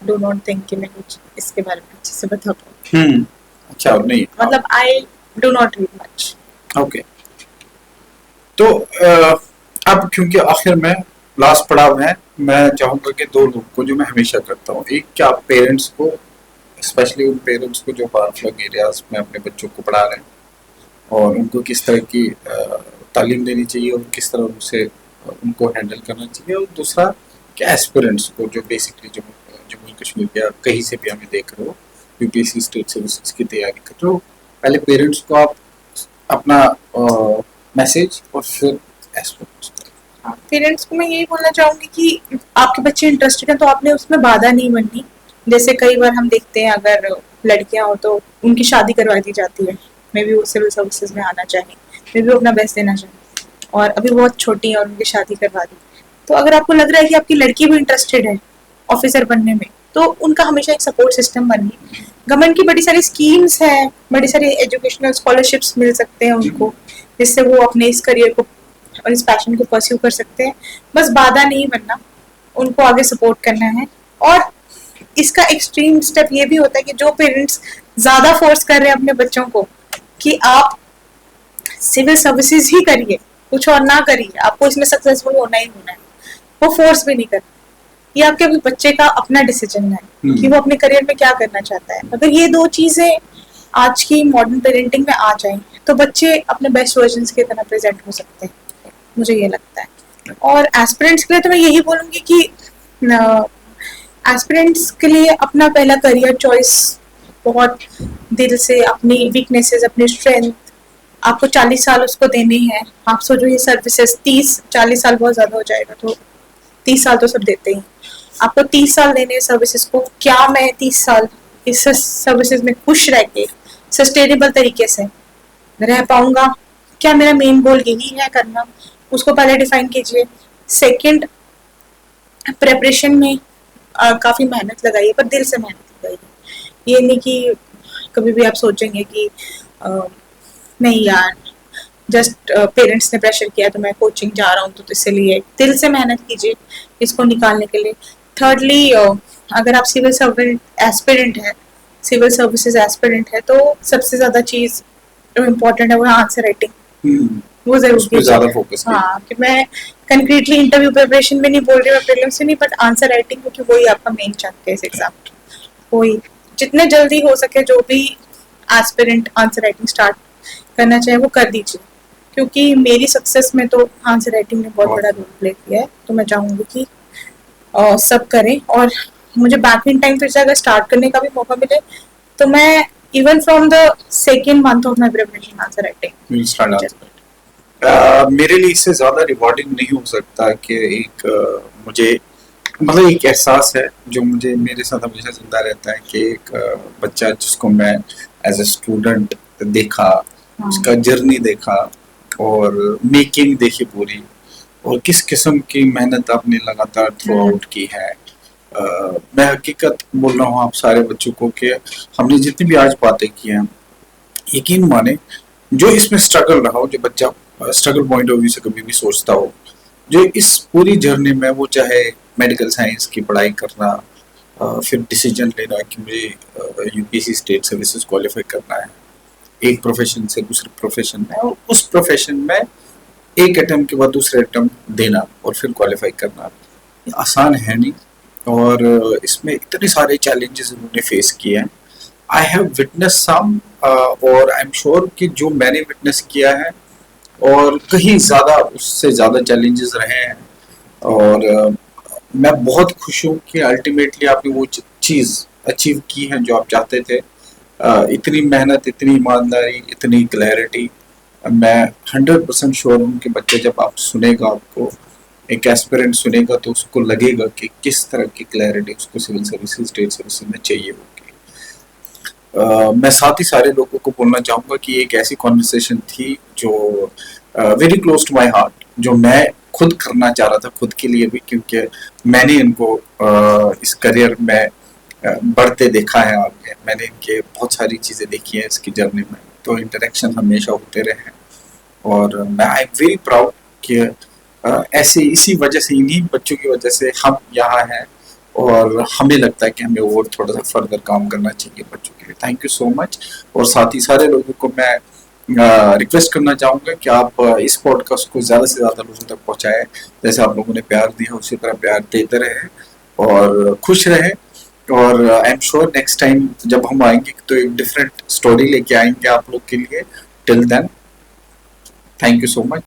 डू नॉट थिंक कि मैं कुछ इसके बारे में अच्छे से बता पाऊँ। अच्छा, नहीं मतलब I do not read much. Okay. तो अब क्योंकि आखिर में लास्ट पड़ाव है, मैं चाहूंगा कि दो लोगों को जो मैं हमेशा करता हूँ, एक क्या पेरेंट्स को, स्पेशली उन पेरेंट्स को जो फार फ्लंग एरियाज में अपने बच्चों को पढ़ा रहे हैं और उनको किस तरह की तालीम देनी चाहिए और किस तरह उनसे उनको हैंडल करना चाहिए, और दूसरा कि एस्पिरेंट्स को जो बेसिकली जम्मू कश्मीर या कहीं से भी हमें देख रहे हो, यूपीएससी स्टेट सर्विसेज की तैयारी कर रहे हो, पहले पेरेंट्स को आप अपना मैसेज और फिर एस्पिरेंट्स को। पेरेंट्स को मैं यही बोलना चाहूंगी कि आपके बच्चे इंटरेस्टेड हैं तो आपने उसमें बाधा नहीं बननी। जैसे कई बार हम देखते हैं अगर लड़कियां हो तो उनकी शादी करवा दी जाती है, मे बी वो सिविल सर्विसेज में आना चाहें, मे बी वो अपना बेस्ट देना चाहें, और अभी बहुत छोटी है और उनकी शादी करवा दी। तो अगर आपको लग रहा है कि आपकी लड़की भी इंटरेस्टेड है ऑफिसर बनने में, तो उनका हमेशा एक सपोर्ट सिस्टम बनिए। गवर्नमेंट की बड़ी सारी स्कीम्स हैं, बड़ी सारी एजुकेशनल स्कॉलरशिप्स मिल सकते हैं उनको, जिससे वो अपने इस करियर को और इस पैशन को परस्यू कर सकते हैं। बस बाधा नहीं बनना, उनको आगे सपोर्ट करना है। और इसका एक्सट्रीम स्टेप ये भी होता है कि जो पेरेंट्स ज्यादा फोर्स कर रहे हैं अपने बच्चों को कि आप सिविल सर्विसेज ही करिए, कुछ और ना करिए, आपको इसमें सक्सेसफुल होना ही होना है, वो फोर्स भी नहीं करते। ये आपके बच्चे का अपना डिसीजन है कि वो अपने करियर में क्या करना चाहता है। अगर ये दो चीजें आज की मॉडर्न पेरेंटिंग में आ जाएं तो बच्चे अपने बेस्ट वर्जन की तरह प्रेजेंट हो सकते हैं, मुझे ये लगता है। और एस्पिरेंट्स के लिए तो मैं यही बोलूंगी कि एस्पिरेंट्स के लिए अपना पहला करियर चॉइस बहुत दिल से, अपनी वीकनेसेस, अपनी स्ट्रेंथ, आपको 40 साल उसको देने हैं। आप सोचो ये सर्विसेज 30-40 साल बहुत ज्यादा हो जाएगा, तो 30 साल तो सब देते ही, आपको 30 साल देने हैं सर्विसेज को। क्या मैं 30 साल इस सर्विसेज में खुश रह के सस्टेनेबल तरीके से रह पाऊंगा? क्या मेरा मेन गोल यही है करना? उसको पहले डिफाइन कीजिए। सेकंड, प्रेपरेशन में काफी मेहनत लगाइए, पर दिल से मेहनत लगाइए। ये नहीं कि कभी भी आप सोचेंगे कि नहीं यार जस्ट पेरेंट्स ने प्रेशर किया तो मैं कोचिंग जा रहा हूँ, तो इसलिए दिल से मेहनत कीजिए इसको निकालने के लिए। थर्डली, अगर आप सिविल सर्वेंट एस्पिरेंट है, सिविल सर्विसेज एस्पिरेंट है, तो सबसे ज्यादा चीज जो इम्पोर्टेंट है वो है आंसर राइटिंग। वो जरूर ज्यादा फोकस। हाँ, कि मैं कंक्रीटली इंटरव्यू प्रिपरेशन में नहीं बोल रही, मैं प्रीलिम्स से नहीं, बट आंसर राइटिंग, क्योंकि वही आपका मेन चंक है इस एग्जाम। वही जितने जल्दी हो सके जो भी एस्पिरेंट आंसर राइटिंग स्टार्ट करना चाहे वो कर दीजिए, क्योंकि मेरी सक्सेस में तो आंसर राइटिंग ने बहुत बड़ा रोल प्ले किया है। तो मैं चाहूंगी कि सब करें, और मुझे बैक इन टाइम फिर से अगर स्टार्ट करने का भी मौका मिले तो मैं even from the second month of my preparation answer writing. मेरे लिए इससे ज्यादा रिवॉर्डिंग नहीं हो सकता कि एक मुझे मतलब एक एहसास है जो मुझे मेरे साथ हमेशा चलता रहता है कि एक बच्चा जिसको मैं एज ए स्टूडेंट देखा, हाँ। उसका जर्नी देखा और मेकिंग देखी पूरी, और किस किस्म की मेहनत आपने लगातार थ्रू आउट की है। मैं हकीकत बोल रहा हूँ आप सारे बच्चों को कि हमने जितनी भी आज बातें की हैं, यकीन माने जो इसमें स्ट्रगल रहा हो, जो बच्चा स्ट्रगल पॉइंट ऑफ व्यू से कभी भी सोचता हो, जो इस पूरी जर्नी में वो चाहे मेडिकल साइंस की पढ़ाई करना, फिर डिसीजन लेना कि मुझे यूपीएससी स्टेट सर्विसेज क्वालिफाई करना है, एक प्रोफेशन से दूसरे प्रोफेशन में, और उस प्रोफेशन में एक अटेम्प्ट के बाद दूसरे अटेम्प्ट देना और फिर क्वालिफाई करना, ये आसान है नहीं। और इसमें इतने सारे चैलेंजेस उन्होंने फेस किए हैं। आई हैव विटनेस सम, और आई एम श्योर कि जो मैंने विटनेस किया है और कहीं ज़्यादा उससे ज़्यादा चैलेंजेस रहे हैं। और मैं बहुत खुश हूँ कि अल्टीमेटली आपने वो चीज़ अचीव की है जो आप चाहते थे। इतनी मेहनत, इतनी ईमानदारी, इतनी क्लैरिटी, मैं 100% श्योर हूँ कि बच्चे जब आप सुनेगा, आपको एक एस्पिरेंट सुनेगा तो उसको लगेगा कि किस तरह की क्लैरिटी उसको सिविल सर्विसेज, स्टेट सर्विसेज में चाहिए होगी। मैं साथ ही सारे लोगों को बोलना चाहूँगा कि एक ऐसी कॉन्वर्सेशन थी जो very close to my heart, जो मैं खुद करना चाह रहा था खुद के लिए भी, क्योंकि मैंने इनको इस करियर में बढ़ते देखा है आगे। मैंने इनके बहुत सारी चीज़ें देखी हैं इसकी जर्नी में, तो इंटरेक्शन हमेशा होते रहे हैं। और मैं आई एम वेरी प्राउड कि ऐसे इसी वजह से, इन्हीं बच्चों की वजह से हम यहाँ हैं, और हमें लगता है कि हमें और थोड़ा सा फर्दर काम करना चाहिए बच्चों के लिए। Thank you so much. और साथ ही सारे लोगों को मैं रिक्वेस्ट करना चाहूँगा कि आप इस पॉडकास्ट को ज़्यादा से ज़्यादा लोगों तक पहुँचाएं। जैसे आप लोगों ने प्यार दिया उसी तरह प्यार देते रहे और खुश रहे। और I am sure next time जब हम आएंगे तो एक डिफरेंट स्टोरी लेके आएंगे आप लोग के लिए। Till then, thank you so much.